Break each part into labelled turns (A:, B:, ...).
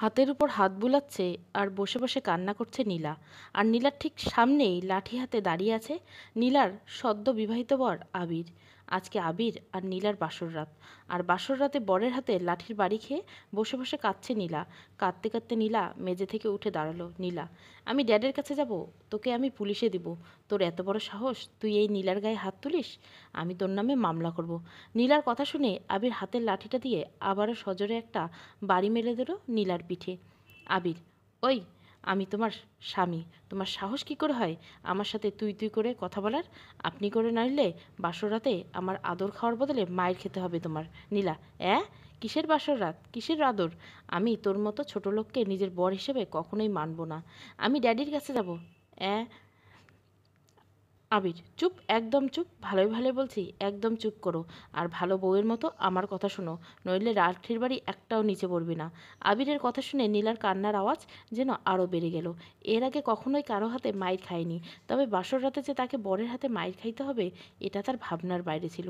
A: হাতের উপর হাত বুলাচ্ছে আর বসে বসে কান্না করছে নীলা। আর নীলার ঠিক সামনেই লাঠি হাতে দাঁড়িয়ে আছে নীলার সদ্য বিবাহিত বর আবির। আজকে আবির আর নীলার বাসর রাত। আর বাসর রাতে বরের হাতে লাঠির বাড়ি খেয়ে বসে বসে কাঁদছে নীলা। কাঁদতে কাঁদতে নীলা মেঝে থেকে উঠে দাঁড়ালো। নীলা, আমি ড্যাডের কাছে যাব, তোকে আমি পুলিশে দিব। তোর এত বড় সাহস, তুই এই নীলার গায়ে হাত তুলিস? আমি তোর নামে মামলা করব। নীলার কথা শুনে আবির হাতের লাঠিটা দিয়ে আবারও সজোরে একটা বাড়ি মেরে দিল নীলার পিঠে। আবির, ওই, আমি তোমার স্বামী, তোমার সাহস কী করে হয় আমার সাথে তুই তুই করে কথা বলার? আপনি করে নইলে বাসর রাতে আমার আদর খাওয়ার বদলে মায়ের খেতে হবে তোমার। নীলা, কিসের বাসর রাত, কিসের আদর? আমি তোর মতো ছোট লোককে নিজের বর হিসেবে কখনোই মানব না। আমি ড্যাডির কাছে যাব। আবির, চুপ, একদম চুপ, ভালোই ভালোই বলছি, একদম চুপ করো। আর ভালো বউয়ের মতো আমার কথা শোনো, নইলে লাঠির বাড়ি একটাও নিচে পড়বে না। আবিরের কথা শুনে নীলার কান্নার আওয়াজ যেন আরও বেড়ে গেল। এর আগে কখনোই কারো হাতে মাইর খায়নি, তবে বাসর রাতে যে তাকে বরের হাতে মাইর খাইতে হবে এটা তার ভাবনার বাইরে ছিল।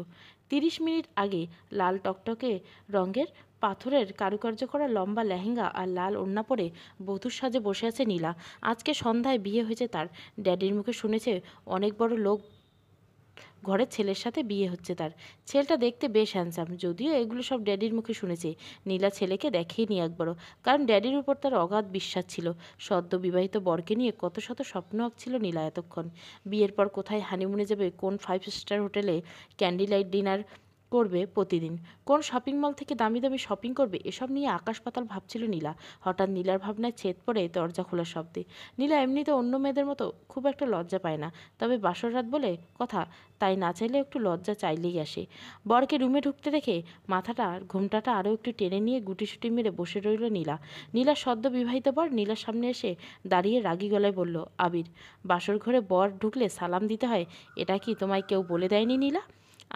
A: 30 মিনিট আগে লাল টকটকে রঙের পাথরের কারুকার্য করা লম্বা লেহেঙ্গা আর লাল ওড়না পরে বধূর সাজে বসে আছে নীলা। আজকে সন্ধ্যায় বিয়ে হয়েছে তার। ড্যাডির মুখে শুনেছে অনেক বড় লোক ঘরের ছেলের সাথে বিয়ে হচ্ছে তার। ছেলেটা দেখতে বেশ হ্যান্ডসাম, যদিও এগুলো সব ড্যাডির মুখে শুনেছে। নীলা ছেলেকে দেখেইনি একবারও, কারণ ড্যাডির উপর তার অগাধ বিশ্বাস ছিল। সদ্য বিবাহিত বরকে নিয়ে কত শত স্বপ্ন আঁকছিল নীলা এতক্ষণ। বিয়ের পর কোথায় হানিমুনে যাবে, কোন 5 স্টার হোটেলে ক্যান্ডি লাইট ডিনার করবে প্রতিদিন, কোন শপিং মল থেকে দামি দামি শপিং করবে, এসব নিয়ে আকাশ পাতাল ভাবছিল নীলা। হঠাৎ নীলার ভাবনায় ছেদ পড়ে দরজা খোলার শব্দে। নীলা এমনিতে অন্য মেয়েদের মতো খুব একটা লজ্জা পায় না, তবে বাসর রাত বলে কথা, তাই না চাইলে একটু লজ্জা চাইলেই আসে। বরকে রুমে ঢুকতে দেখে মাথাটা ঘোমটাটা আরও একটু টেনে নিয়ে গুটিসুটি মেরে বসে রইল নীলা। নীলার সদ্য বিবাহিত বর নীলার সামনে এসে দাঁড়িয়ে রাগী গলায় বলল, আবির, বাসর ঘরে বর ঢুকলে সালাম দিতে হয়, এটা কি তোমায় কেউ বলে দেয়নি নীলা?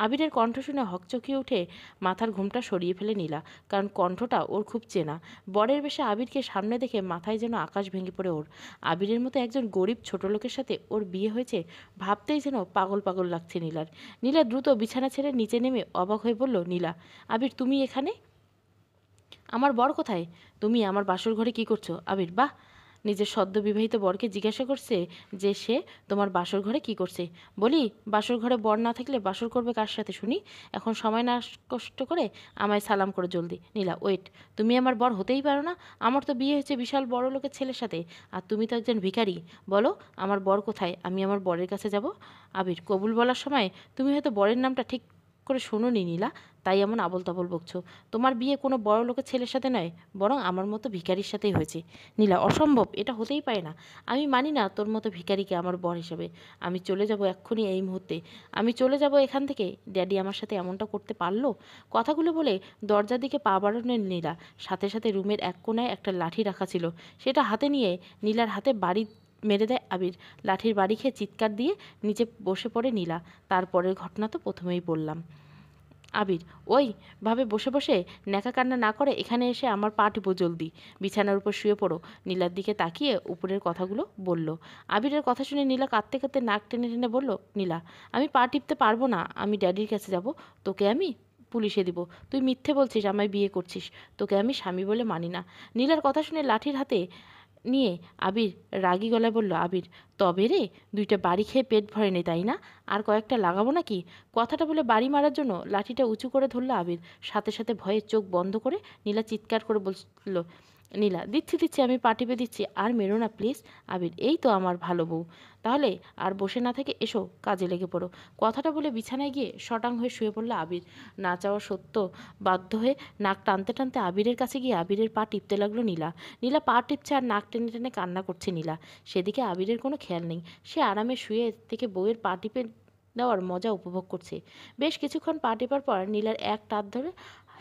A: আবিরের কণ্ঠ শুনে হকচকিয়ে উঠে মাথার ঘুমটা সরিয়ে ফেলে নীলা, কারণ কণ্ঠটা ওর খুব চেনা। বরের বেশে আবিরকে সামনে দেখে মাথায় যেন আকাশ ভেঙে পড়ে ওর। আবিরের মতো একজন গরিব ছোট লোকের সাথে ওর বিয়ে হয়েছে, ভাবতেই যেন পাগল পাগল লাগছে নীলার। নীলা দ্রুত বিছানা ছেড়ে নিচে নেমে অবাক হয়ে বলল, নীলা, আবির, তুমি এখানে? আমার বর কোথায়? তুমি আমার বাসর ঘরে কি করছো? আবির, বাহ! নিজের সদ্য বিবাহিত বরকে জিজ্ঞাসা করছে যে সে তোমার বাসর ঘরে কি করছে। বলি, বাসর ঘরে বর না থাকলে বাসর করবে কার সাথে শুনি? এখন সময় না কষ্ট করে আমায় সালাম করে জলদি। নীলা, ওয়েট, তুমি আমার বর হতেই পারো না। আমার তো বিয়ে হয়েছে বিশাল বড় লোকের ছেলের সাথে, আর তুমি তো একজন ভিখারি। বলো, আমার বর কোথায়, আমি আমার বরের কাছে যাব। আবির, কবুল বলার সময় তুমি হয়তো বরের নামটা ঠিক করে শোনোনি নীলা, তাই এমন আবল তাবল বকছো। তোমার বিয়ে কোনো বড় লোকের ছেলের সাথে নয়, বরং আমার মতো ভিখারির সাথেই হয়েছে। নীলা, অসম্ভব, এটা হতেই পারে না। আমি মানি না তোর মতো ভিখারিকে আমার বর হিসেবে। আমি চলে যাব এক্ষুনি, এই মুহূর্তে আমি চলে যাব এখান থেকে। ড্যাডি আমার সাথে এমনটা করতে পারলো? কথাগুলো বলে দরজার দিকে পা বাড়ানোর নীলা, সাথে সাথে রুমের এক কোণায় একটা লাঠি রাখা ছিল, সেটা হাতে নিয়ে নীলার হাতে বাড়ি মেরে দেয় আবির। লাঠির বাড়ি খেয়ে চিৎকার দিয়ে নিচে বসে পড়ে নীলা। তারপরের ঘটনা তো প্রথমেই বললাম। আবির, ওই ভাবে বসে বসে ন্যাকা কান্না না করে এখানে এসে আমার পা টিপো জলদি। বিছানার উপর শুয়ে পড়ো। নীলার দিকে তাকিয়ে উপরের কথাগুলো বলল। আবিরের কথা শুনে নীলা কাঁদতে কাঁদতে নাক টেনে টেনে বলল, নীলা, আমি পা টিপতে পারবো না, আমি ড্যাডির কাছে যাব। তোকে আমি পুলিশে দিব। তুই মিথ্যে বলছিস, আমায় বিয়ে করছিস, তোকে আমি স্বামী বলে মানি না। নীলার কথা শুনে লাঠির হাতে নিয়ে আবির রাগী গলায় বলল, আবির, তবে রে, দুইটা বাড়ি খেয়ে পেট ভরেনি তাই না? আর কয়েকটা লাগাবো নাকি? কথাটা বলে বাড়ি মারার জন্য লাঠিটা উঁচু করে ধরল আবির। সাথে সাথে ভয়ে চোখ বন্ধ করে নীলা চিৎকার করে বলল, নীলা, দিচ্ছি দিচ্ছি, আমি পা টিপে দিচ্ছি, আর মেরো না প্লিজ। আবির, এই তো আমার ভালো বউ। তাহলে আর বসে না থেকে এসো, কাজে লেগে পড়ো। কথাটা বলে বিছানায় গিয়ে শটাং হয়ে শুয়ে পড়ল আবির। না চাওয়া সত্য বাধ্য হয়ে নাক টানতে টানতে আবিরের কাছে গিয়ে আবিরের পা টিপতে লাগলো নীলা। নীলা পা টিপছে আর নাক টেনে টেনে কান্না করছে নীলা। সেদিকে আবিরের কোনো খেয়াল নেই। সে আরামে শুয়ে থেকে বউয়ের পা টিপে দেওয়ার মজা উপভোগ করছে। বেশ কিছুক্ষণ পা টেপার পর নীলার এক টান ধরে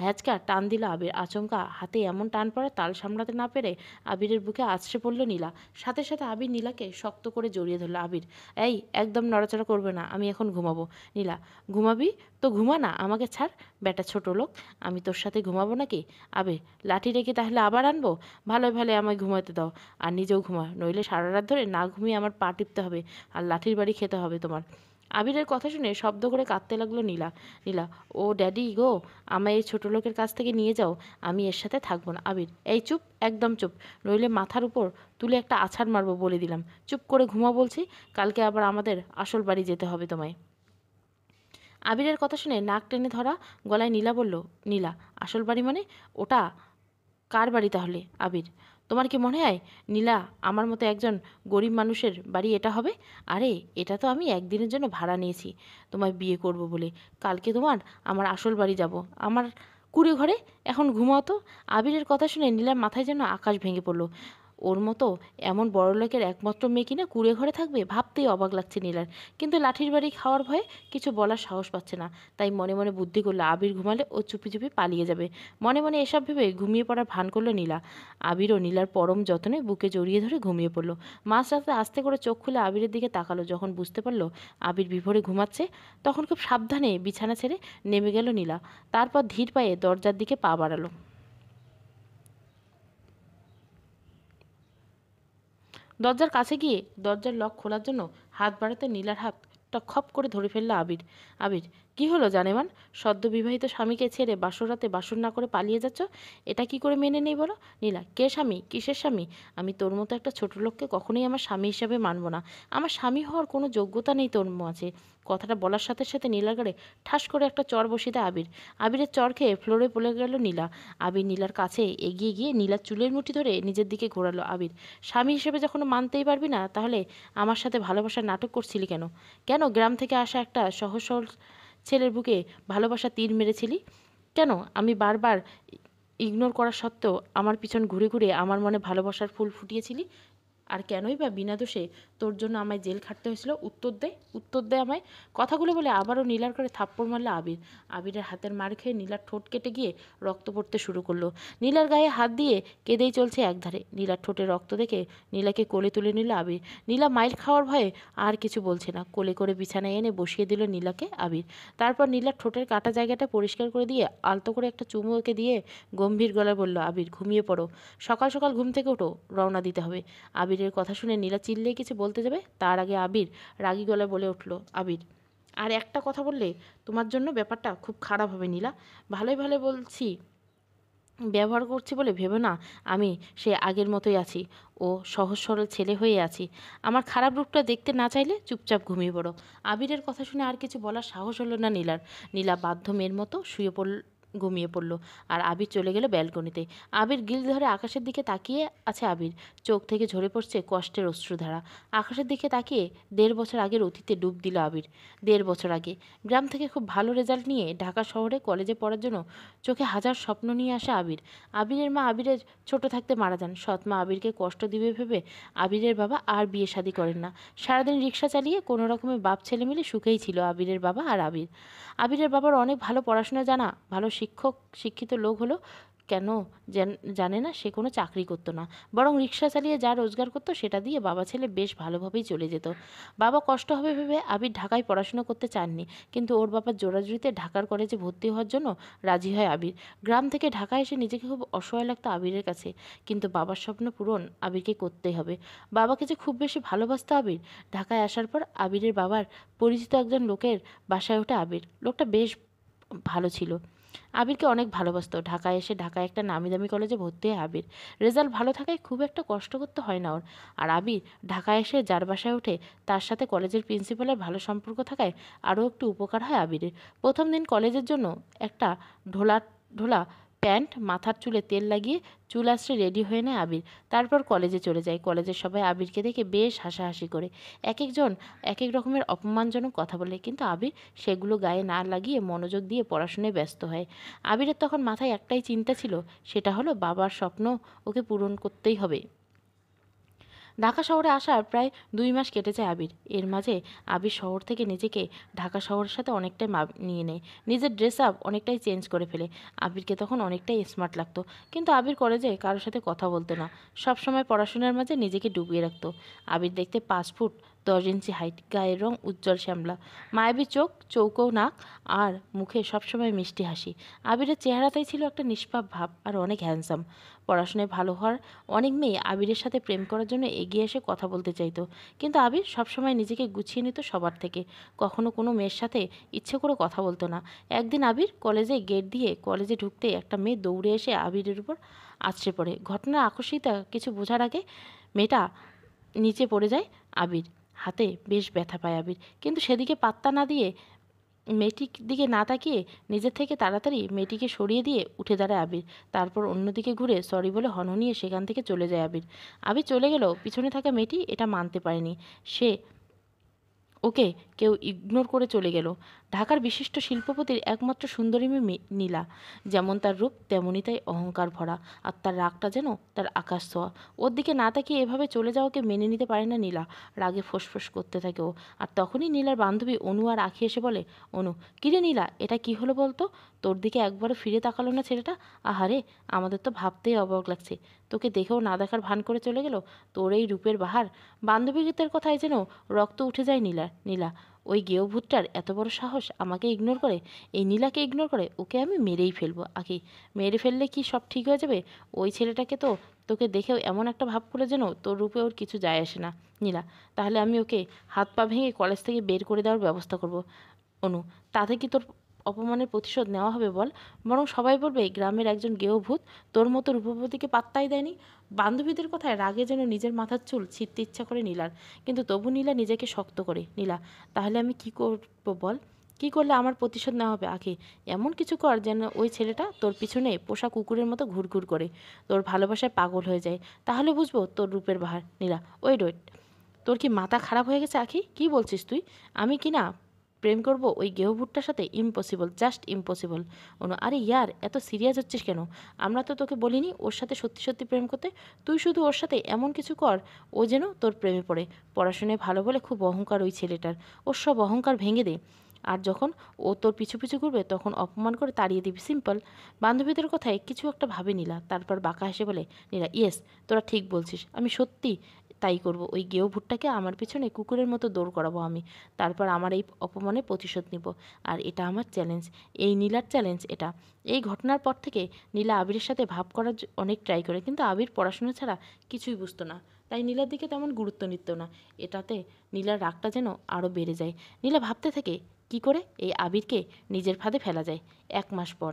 A: হ্যাঁচকা টান দিল আবির। আচমকা হাতে এমন টান পড়ে তাল সামলাতে না পেরে আবিরের বুকে আছড়ে পড়ল নীলা। সাথে সাথে আবির নীলাকে শক্ত করে জড়িয়ে ধরল। আবির, এই, একদম নড়াচড়া করবে না, আমি এখন ঘুমাবো। নীলা, ঘুমাবি তো ঘুমা না, আমাকে ছাড়, বেটা ছোট লোক, আমি তোর সাথে ঘুমাবো নাকি? আবির, লাঠি রেখে তাহলে আবার আনবো? ভালোই ভালো আমায় ঘুমাতে দাও, আর নিজেও ঘুমা, নইলে সারা রাত ধরে না ঘুমিয়ে আমার পা টিপতে হবে আর লাঠির বাড়ি খেতে হবে তোমার। আবিরের কথা শুনে শব্দ করে কাঁদতে লাগলো নীলা। নীলা, ও ড্যাডি গো, আমায় এই ছোটো লোকের কাছ থেকে নিয়ে যাও, আমি এর সাথে থাকবো না। আবির, এই চুপ, একদম চুপ, নইলে মাথার উপর তুলে একটা আছাড় মারবো বলে দিলাম। চুপ করে ঘুমা বলছি, কালকে আবার আমাদের আসল বাড়ি যেতে হবে তোমায়। আবিরের কথা শুনে নাক টেনে ধরা গলায় নীলা বলল, নীলা, আসল বাড়ি মানে? ওটা কার বাড়ি তাহলে? আবির, তোমার কি মনে হয় নীলা আমার মতো একজন গরিব মানুষের বাড়ি এটা হবে? আরে এটা তো আমি একদিনের জন্য ভাড়া নিয়েছি তোমায় বিয়ে করব বলে। কালকে আমার আসল বাড়ি যাব, আমার কুড়ে ঘরে। এখন ঘুমাও তো। আবিরের কথা শুনে নীলার মাথায় যেন আকাশ ভেঙে পড়লো। ওর মতো এমন বড়লোকের একমাত্র মেয়ে কিনা কুঁড়ে ঘরে থাকবে, ভাবতেই অবাক লাগছে নীলার। কিন্তু লাঠির বাড়ি খাওয়ার ভয়ে কিছু বলার সাহস পাচ্ছে না। তাই মনে মনে বুদ্ধি করলো আবির ঘুমালে ও চুপি চুপি পালিয়ে যাবে। মনে মনে এসব ভেবে ঘুমিয়ে পড়ার ভান করলো নীলা। আবিরও নীলার পরম যত্নে বুকে জড়িয়ে ধরে ঘুমিয়ে পড়লো। মাঝরাতে আস্তে করে চোখ খুলে আবিরের দিকে তাকালো। যখন বুঝতে পারলো আবির বিভোরে ঘুমাচ্ছে, তখন খুব সাবধানে বিছানা ছেড়ে নেমে গেল নীলা। তারপর ধীর পায়ে দরজার দিকে পা বাড়ালো। দরজার কাছে গিয়ে দরজার লক খোলার জন্য হাত বাড়াতে নীলার হাতটা খপ করে ধরে ফেলল আবির। আবির, কি হলো জানেমান? সদ্য বিবাহিত স্বামীকে ছেড়ে বাসর বাসর না করে পালিয়ে যাচ্ছ, এটা কি করে মেনে নেই বলো? নীলা, কে স্বামী? কিসের স্বামী? আমি তোর মতো একটা ছোট লোককে কখনোই আমার স্বামী হিসাবে মানব না। আমার স্বামী হওয়ার কোনো যোগ্যতা নেই তোর মাঝে। কথাটা বলার সাথে সাথে নীলার গাড়ে ঠাস করে একটা চর বসিয়ে দেয় আবির। আবিরের চর খেয়ে ফ্লোরে পড়ে গেল নীলা। আবির নীলার কাছে এগিয়ে গিয়ে নীলার চুলের মুঠি ধরে নিজের দিকে ঘোরালো। আবির, স্বামী হিসেবে যখন মানতেই পারবি না, তাহলে আমার সাথে ভালোবাসার নাটক করছিলি কেন? কেন গ্রাম থেকে আসা একটা সহজ সরল ছেলের বুকে ভালোবাসা তীর মেরেছিলি? কেন আমি বারবার ইগনোর করা সত্ত্বেও আমার পিছন ঘুরে ঘুরে আমার মনে ভালোবাসার ফুল ফুটিয়েছিলি? আর কেনই বা বিনা দোষে তোর জন্য আমায় জেল খাটতে হয়েছিল? উত্তর দে, উত্তর দে আমায়। কথাগুলো বলে আবারও নীলার করে থাপ্পড় মারল আবির। আবিরের হাতের মার খেয়ে নীলার ঠোঁট কেটে গিয়ে রক্ত পড়তে শুরু করলো। নীলার গায়ে হাত দিয়ে কেঁদেই চলছে একধারে। নীলার ঠোঁটে রক্ত দেখে নীলাকে কোলে তুলে নিল আবির। নীলা মাইল খাওয়ার ভয়ে আর কিছু বলছে না। কোলে করে বিছানায় এনে বসিয়ে দিল নীলাকে আবির। তারপর নীলার ঠোঁটের কাটা জায়গাটা পরিষ্কার করে দিয়ে আলতো করে একটা চুমু ওকে দিয়ে গম্ভীর গলায় বলল, আবির, ঘুমিয়ে পড়ো, সকাল সকাল ঘুম থেকে ওঠো, রওনা দিতে হবে। আবিরের কথা শুনে নীলা চিল্লেই কিছু বলতে যাবে, তার আগে আবির রাগী গলায় বলে উঠল, আবির, আর একটা কথা বললে তোমার জন্য ব্যাপারটা খুব খারাপ হবে নীলা। ভালোই ভালো বলছি, ব্যবহার করছি বলে ভেবে না আমি সে আগের মতোই আছি। ও সহজ সরল ছেলে হয়ে আছি। আমার খারাপ রূপটা দেখতে না চাইলে চুপচাপ ঘুমিয়ে পড়ো। আবিরের কথা শুনে আর কিছু বলার সাহস হলো না নীলার। নীলা বাধ্য মেয়ের মতো শুয়ে ঘুমিয়ে পড়ল। আর আবির চলে গেল ব্যালকনিতে। আবির গিল ধরে আকাশের দিকে তাকিয়ে আছে। আবির চোখ থেকে ঝরে পড়ছে কষ্টের অশ্রুধারা। আকাশের দিকে তাকিয়ে 1.5 বছর আগের অতীতে ডুব দিল আবির। 1.5 বছর আগে গ্রাম থেকে খুব ভালো রেজাল্ট নিয়ে ঢাকা শহরে কলেজে পড়ার জন্য চোখে হাজার স্বপ্ন নিয়ে আসে আবির। আবিরের মা আবিরের ছোট থাকতে মারা যান। সৎ মা আবিরকে কষ্ট দিবে ভেবে আবিরের বাবা আর বিয়ে শাদী করেন না। সারাদিন রিক্সা চালিয়ে কোনো রকমের বাপ ছেলে মিলে সুখেই ছিল আবিরের বাবা আর আবির। আবিরের বাবার অনেক ভালো পড়াশোনা জানা, ভালো শিক্ষিত লোক হলো কেন জানে না সে কোনো চাকরি করতো না, বরং রিক্সা চালিয়ে যা রোজগার করতো সেটা দিয়ে বাবা ছেলে বেশ ভালোভাবেই চলে যেত। বাবা কষ্ট হবে ভেবে আবির ঢাকায় পড়াশোনা করতে চাননি, কিন্তু ওর বাবার জোরাজুরিতে ঢাকার কলেজে ভর্তি হওয়ার জন্য রাজি হয় আবির। গ্রাম থেকে ঢাকায় এসে নিজেকে খুব অসহায় লাগতো আবিরের কাছে, কিন্তু বাবার স্বপ্ন পূরণ আবিরকে করতেই হবে। বাবাকে যে খুব বেশি ভালোবাসতো আবির। ঢাকায় আসার পর আবিরের বাবার পরিচিত একজন লোকের বাসায় ওঠে আবির। লোকটা বেশ ভালো ছিল, আবিরকে অনেক ভালোবাসতো। ঢাকায় এসে ঢাকায় একটা নামি দামি কলেজে ভর্তি হয় আবির। রেজাল্ট ভালো থাকায় খুব একটা কষ্ট করতে হয় না ওর। আর আবির ঢাকায় এসে যার বাসায় ওঠে তার সাথে কলেজের প্রিন্সিপালের ভালো সম্পর্ক থাকায় আরও একটু উপকার হয় আবিরের। প্রথম দিন কলেজের জন্য একটা ঢোলা ঢোলা প্যান্ট, মাথার চুলে তেল লাগিয়ে চুল আঁচড়ে রেডি হয়ে নেয় আবির। তারপর কলেজে চলে যায়। কলেজের সবাই আবিরকে দেখে বেশ হাসাহাসি করে। এক একজন এক এক রকমের অপমানজনক কথা বলে, কিন্তু আবির সেগুলো গায়ে না লাগিয়ে মনোযোগ দিয়ে পড়াশোনায় ব্যস্ত হয়। আবিরের তখন মাথায় একটাই চিন্তা ছিল, সেটা হলো বাবার স্বপ্ন ওকে পূরণ করতেই হবে। ঢাকা শহরে আসার প্রায় 2 মাস কেটে যায় আবির। এর মাঝে আবির শহর থেকে নিজেকে ঢাকা শহরের সাথে অনেকটাই নিয়ে নেয়। নিজের ড্রেস আপ অনেকটাই চেঞ্জ করে ফেলে। আবিরকে তখন অনেকটাই স্মার্ট লাগতো, কিন্তু আবির কলেজে কারোর সাথে কথা বলতো না। সব সময় পড়াশোনার মাঝে নিজেকে ডুবিয়ে রাখতো। আবির দেখতে 5 ফুট 10 ইঞ্চি হাইট, গায়ের রং উজ্জ্বল শ্যামলা, মায়াবী চোখ, চৌকো নাক আর মুখে সবসময় মিষ্টি হাসি। আবিরের চেহারাতেই ছিল একটা নিষ্পাপ ভাব আর অনেক হ্যান্ডসাম। পড়াশোনায় ভালো হওয়ার অনেক মেয়ে আবিরের সাথে প্রেম করার জন্য এগিয়ে এসে কথা বলতে চাইতো, কিন্তু আবির সবসময় নিজেকে গুছিয়ে নিত সবার থেকে, কখনো কোনো মেয়ের সাথে ইচ্ছে করে কথা বলতো না। একদিন আবির কলেজে গেট দিয়ে কলেজে ঢুকতে একটা মেয়ে দৌড়ে এসে আবিরের উপর আছড়ে পড়ে। ঘটনার আকস্মিকতা কিছু বোঝার আগে মেয়েটা নিচে পড়ে যায়। আবির হাতে বেশ ব্যথা পায় আবির, কিন্তু সেদিকে পাত্তা না দিয়ে, মেয়েটির দিকে না তাকিয়ে নিজের থেকে তাড়াতাড়ি মেয়েটিকে সরিয়ে দিয়ে উঠে দাঁড়ায় আবির। তারপর অন্যদিকে ঘুরে সরি বলে হনহনিয়ে সেখান থেকে চলে যায় আবির। আবির চলে গেল, পিছনে থাকা মেয়েটি এটা মানতে পারেনি। সে ওকে কেউ ইগনোর করে চলে গেল। ঢাকার বিশিষ্ট শিল্পপতির একমাত্র সুন্দরী মেয়ে নীলা। যেমন তার রূপ তেমনই তাই অহংকার ভরা, আর তার রাগটা যেন তার আকাশ ছোঁয়া। ওর দিকে না তাকিয়ে এভাবে চলে যাওয়াকে মেনে নিতে পারে না নীলা। রাগে ফোঁসফোঁস করতে থাকে ও। আর তখনই নীলার বান্ধবী অনু আর আঁখি এসে বলে, অনু, কিরে নীলা, এটা কি হলো বলতো? তোর দিকে একবারও ফিরে তাকালো না ছেলেটা। আহারে, আমাদের তো ভাবতেই অবাক লাগছে, তোকে দেখেও না দেখার ভান করে চলে গেল। তোর এই রূপের বাহার। বান্ধবীদের কথায় যেন রক্ত উঠে যায় নীলার। নীলা, ওই গেও ভূতটার এত বড় সাহস আমাকে ইগনোর করে, এই নীলাকে ইগনোর করে। ওকে আমি মেরেই ফেলবো আঁকি। মেরে ফেললে কি সব ঠিক হয়ে যাবে? ওই ছেলেটাকে তো তোকে দেখেও এমন একটা ভাব করে যেন তোর রূপে ওর কিছু যায় আসে না। নীলা, তাহলে আমি ওকে হাত পা ভেঙে কলেজ থেকে বের করে দেওয়ার ব্যবস্থা করব। অনু, তাতে কি তোর অপমানের প্রতিশোধ নেওয়া হবে বল? বরং সবাই বলবে গ্রামের একজন গেও ভূত তোর মতো রূপবতীকে পাত্তাই দেয়নি। বান্ধবীদের কথায় রাগে যেন নিজের মাথার চুল ছিঁড়তে ইচ্ছা করে নীলার, কিন্তু তবু নীলা নিজেকে শক্ত করে। নীলা, তাহলে আমি কি করবো বল? কি করলে আমার প্রতিশোধ নেওয়া হবে আঁকি? এমন কিছু কর যেন ওই ছেলেটা তোর পিছনে পোষা কুকুরের মতো ঘুরঘুর করে, তোর ভালোবাসায় পাগল হয়ে যায়। তাহলে বুঝবো তোর রূপের বাহার। নীলা, ওয়েট ওয়েট, তোর কি মাথা খারাপ হয়ে গেছে আঁকি? কি বলছিস তুই? আমি কি না প্রেম করব ওই গেহভুট্টার সাথে? Impossible, just impossible. অনু, আরে ইয়ার, এত সিরিয়াস হচ্ছিস কেন? আমরা তো তোকে বলিনি ওর সাথে সত্যি সত্যি প্রেম করতে। তুই শুধু ওর সাথে এমন কিছু কর ও যেন তোর প্রেমে পড়ে। পড়াশোনায় ভালো বলে খুব অহংকার ওই ছেলেটার। ওর সব অহংকার ভেঙে দে। আর যখন ও তোর পিছু পিছু ঘুরবে তখন অপমান করে তাড়িয়ে দিবি, সিম্পল। বান্ধবীদের কথায় কিছু একটা ভাবে নীলা, তারপর বাঁকা হেসে বলে, নীলা, ইয়েস, তোরা ঠিক বলছিস, আমি সত্যি তাই করব। ওই গেও ভুট্টাকে আমার পিছনে কুকুরের মতো দৌড় করাবো আমি। তারপর আমার এই অপমানের প্রতিশোধ নিব। আর এটা আমার চ্যালেঞ্জ, এই নীলার চ্যালেঞ্জ এটা। এই ঘটনার পর থেকে নীলা আবিরের সাথে ভাব করার অনেক ট্রাই করে, কিন্তু আবির পড়াশোনা ছাড়া কিছুই বুঝতো না, তাই নীলার দিকে তেমন গুরুত্ব নিত না। এটাতে নীলার রাগটা যেন আরও বেড়ে যায়। নীলা ভাবতে থাকে কি করে এই আবিরকে নিজের ফাঁদে ফেলা যায়। 1 মাস পর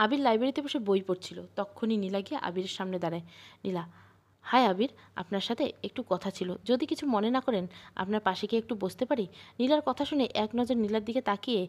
A: আবির লাইব্রেরিতে বসে বই পড়ছিল, তক্ষুনি নীলা গিয়ে আবিরের সামনে দাঁড়ায়। নীলা, হাই আবির, আপনার সাথে একটু কথা ছিল, যদি কিছু মনে না করেন আপনার পাশে গিয়ে একটু বসতে পারি? নীলার কথা শুনে এক নজর নীলার দিকে তাকিয়ে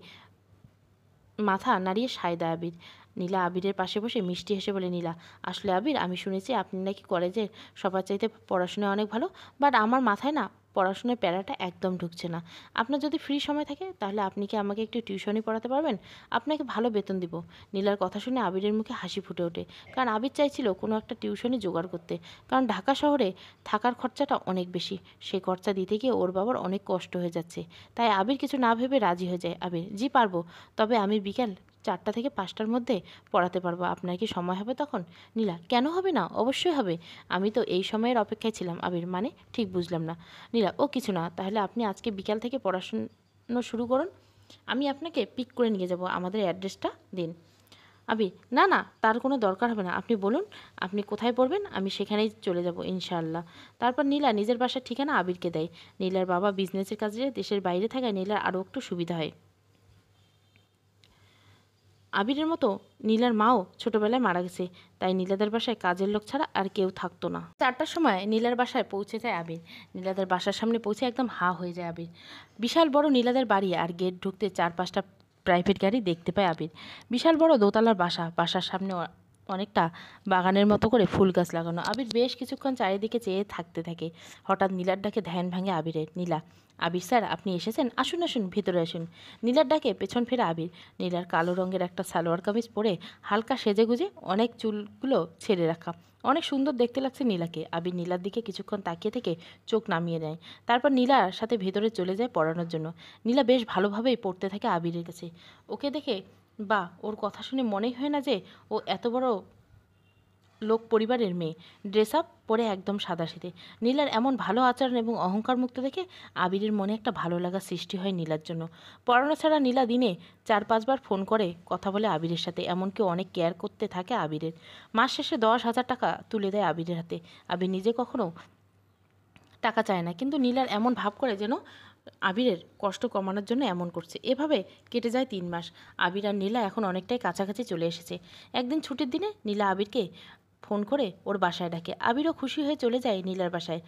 A: মাথা নাড়িয়ে সায় দেয় আবির। নীলা আবিরের পাশে বসে মিষ্টি হেসে বলে, নীলা, আসলে আবির, আমি শুনেছি আপনি নাকি কলেজের সবার চাইতে পড়াশোনায় অনেক ভালো, বাট আমার মাথায় না পড়াশোনার প্যারাটা একদম ঢুকছে না। আপনার যদি ফ্রি সময় থাকে তাহলে আপনি কি আমাকে একটু টিউশনি পড়াতে পারবেন? আপনাকে ভালো বেতন দিব। নীলার কথা শুনে আবিরের মুখে হাসি ফুটে ওঠে, কারণ আবির চাইছিল কোনো একটা টিউশনি জোগাড় করতে, কারণ ঢাকা শহরে থাকার খরচাটা অনেক বেশি, সেই খরচা দিতে গিয়ে ওর বাবার অনেক কষ্ট হয়ে যাচ্ছে। তাই আবির কিছু না ভেবে রাজি হয়ে যায়। আবির, জি পারবো, তবে আমি বিকেল 4টা থেকে 5টার মধ্যে পড়াতে পারবো। আপনার কি সময় হবে তখন? নীলা, কেন হবে না, অবশ্যই হবে। আমি তো এই সময়ের অপেক্ষায় ছিলাম। আবির, মানে ঠিক বুঝলাম না। নীলা, ও কিছু না, তাহলে আপনি আজকে বিকাল থেকে পড়াশুনো শুরু করুন, আমি আপনাকে পিক করে নিয়ে যাব। আমাদের অ্যাড্রেসটা দিন। আবির, না না, তার কোনো দরকার হবে না, আপনি বলুন আপনি কোথায় পড়বেন, আমি সেখানেই চলে যাব ইনশাআল্লাহ। তারপর নীলা নিজের বাসার ঠিকানা আবিরকে দেয়। নীলার বাবা বিজনেসের কাজে দেশের বাইরে থাকায় নীলার আরও একটু সুবিধা হয়। আবিরের মতো নীলার মাও ছোটবেলায় মারা গেছে, তাই নীলাদের বাসায় কাজের লোক ছাড়া আর কেউ থাকতো না। 4টার সময় নীলার বাসায় পৌঁছে যায় আবির। নীলাদের বাসার সামনে পৌঁছে একদম হা হয়ে যায় আবির। বিশাল বড় নীলাদের বাড়ি, আর গেট ঢুকতে 4-5টা প্রাইভেট গাড়ি দেখতে পায় আবির। বিশাল বড় দোতলার বাসা, বাসার সামনে অনেকটা বাগানের মতো করে ফুল গাছ লাগানো। আবির বেশ কিছুক্ষণ চারিদিকে চেয়ে থাকতে থাকে। হঠাৎ নীলার ডাকে ধ্যান ভাঙে আবিরের। নীলা, আবির স্যার, আপনি এসেছেন, আসুন আসুন, ভেতরে আসুন। নীলার ডাকে পেছন ফেরা আবির। নীলার কালো রঙের একটা সালোয়ার কামিজ পরে হালকা সেজেগুজে, অনেক চুলগুলো ছেড়ে রাখা, অনেক সুন্দর দেখতে লাগছে নীলাকে। আবির নীলার দিকে কিছুক্ষণ তাকিয়ে থেকে চোখ নামিয়ে নেয়। তারপর নীলার সাথে ভেতরে চলে যায় পড়ানোর জন্য। নীলা বেশ ভালোভাবেই পড়তে থাকে আবিরের কাছে। ওকে দেখে বা ওর কথা শুনে মনেই হয় না যে ও এত বড় লোক পরিবারের মেয়ে, ড্রেস আপ পরে একদম সাদাসিধে। নীলার এমন ভালো আচরণ এবং অহংকার মুক্ত দেখে আবিরের মনে একটা ভালো লাগা সৃষ্টি হয় নীলার জন্য। পড়ানো ছাড়া নীলা দিনে 4-5 বার ফোন করে কথা বলে আবিরের সাথে, এমনকি অনেক কেয়ার করতে থাকে আবিরের। মাস শেষে 10,000 টাকা তুলে দেয় আবিরের হাতে। আবির নিজে কখনো টাকা চায় না, কিন্তু নীলার এমন ভাব করে যেন আবিরের কষ্ট কমানোর জন্য এমন করছে। এভাবে কেটে যায় 3 মাস। আবির আর নীলা এখন অনেকটাই কাছাকাছি চলে এসেছে। একদিন ছুটির দিনে নীলা আবিরকে ফোন করে ওর বাসায় ডাকে। আবিরও খুশি হয়ে চলে যায় নীলার বাসায়।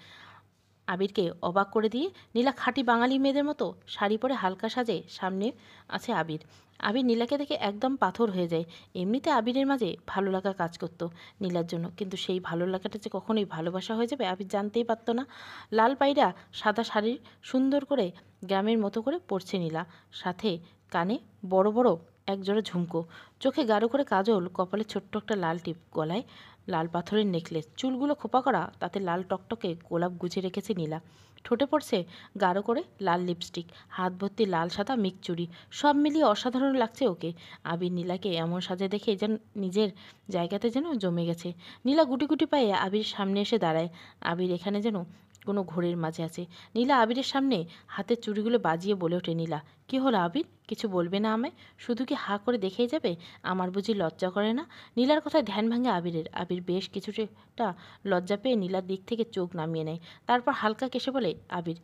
A: আবিরকে অবাক করে দিয়ে নীলা খাঁটি বাঙালি মেয়েদের মতো শাড়ি পরে হালকা সাজে সামনে আছে আবির। আবির নীলাকে দেখে একদম পাথর হয়ে যায়। এমনিতে আবিরের মাঝে ভালো লাগা কাজ করত নীলার জন্য, কিন্তু সেই ভালো লাগাটা যে কখনোই ভালোবাসা হয়ে যাবে আবির জানতেই পারত না। লাল পায়রা সাদা শাড়ির সুন্দর করে গ্রামের মতো করে পরছে নীলা, সাথে কানে বড় বড় একজোড়া ঝুমকো, চোখে গাঢ় করে কাজল, কপালে ছোট্ট একটা লাল টিপ, গলায় লাল পাথরের নেকলেস, চুলগুলো খোপা করা, তাতে লাল টকটকে গোলাপ গুজে রেখেছে নীলা। ঠোঁটে পড়ছে গাঢ় করে লাল লিপস্টিক, হাত ভর্তি লাল সাদা মিকচুরি, সব মিলিয়ে অসাধারণ লাগছে ওকে। আবির নীলাকে এমন সাজে দেখে যেন নিজের জায়গাতে যেন জমে গেছে। নীলা গুটি গুটি পায়ে আবির সামনে এসে দাঁড়ায়। আবির এখানে যেন কোনো ঘোরের মাঝে আছে। নীলা আবিরের সামনে হাতের চুড়িগুলো বাজিয়ে বলে ওঠে, নীলা, কী হলো আবির? কিছু বলবে না আমায়? শুধু কি হাঁ করে দেখেই যাবে? আমার বুঝি লজ্জা করে না? নীলার কথায় ধ্যান ভাঙে আবিরের। আবির বেশ কিছুটা লজ্জা পেয়ে নীলার দিক থেকে চোখ নামিয়ে নেয়। তারপর হালকা কেসে বলে, আবির,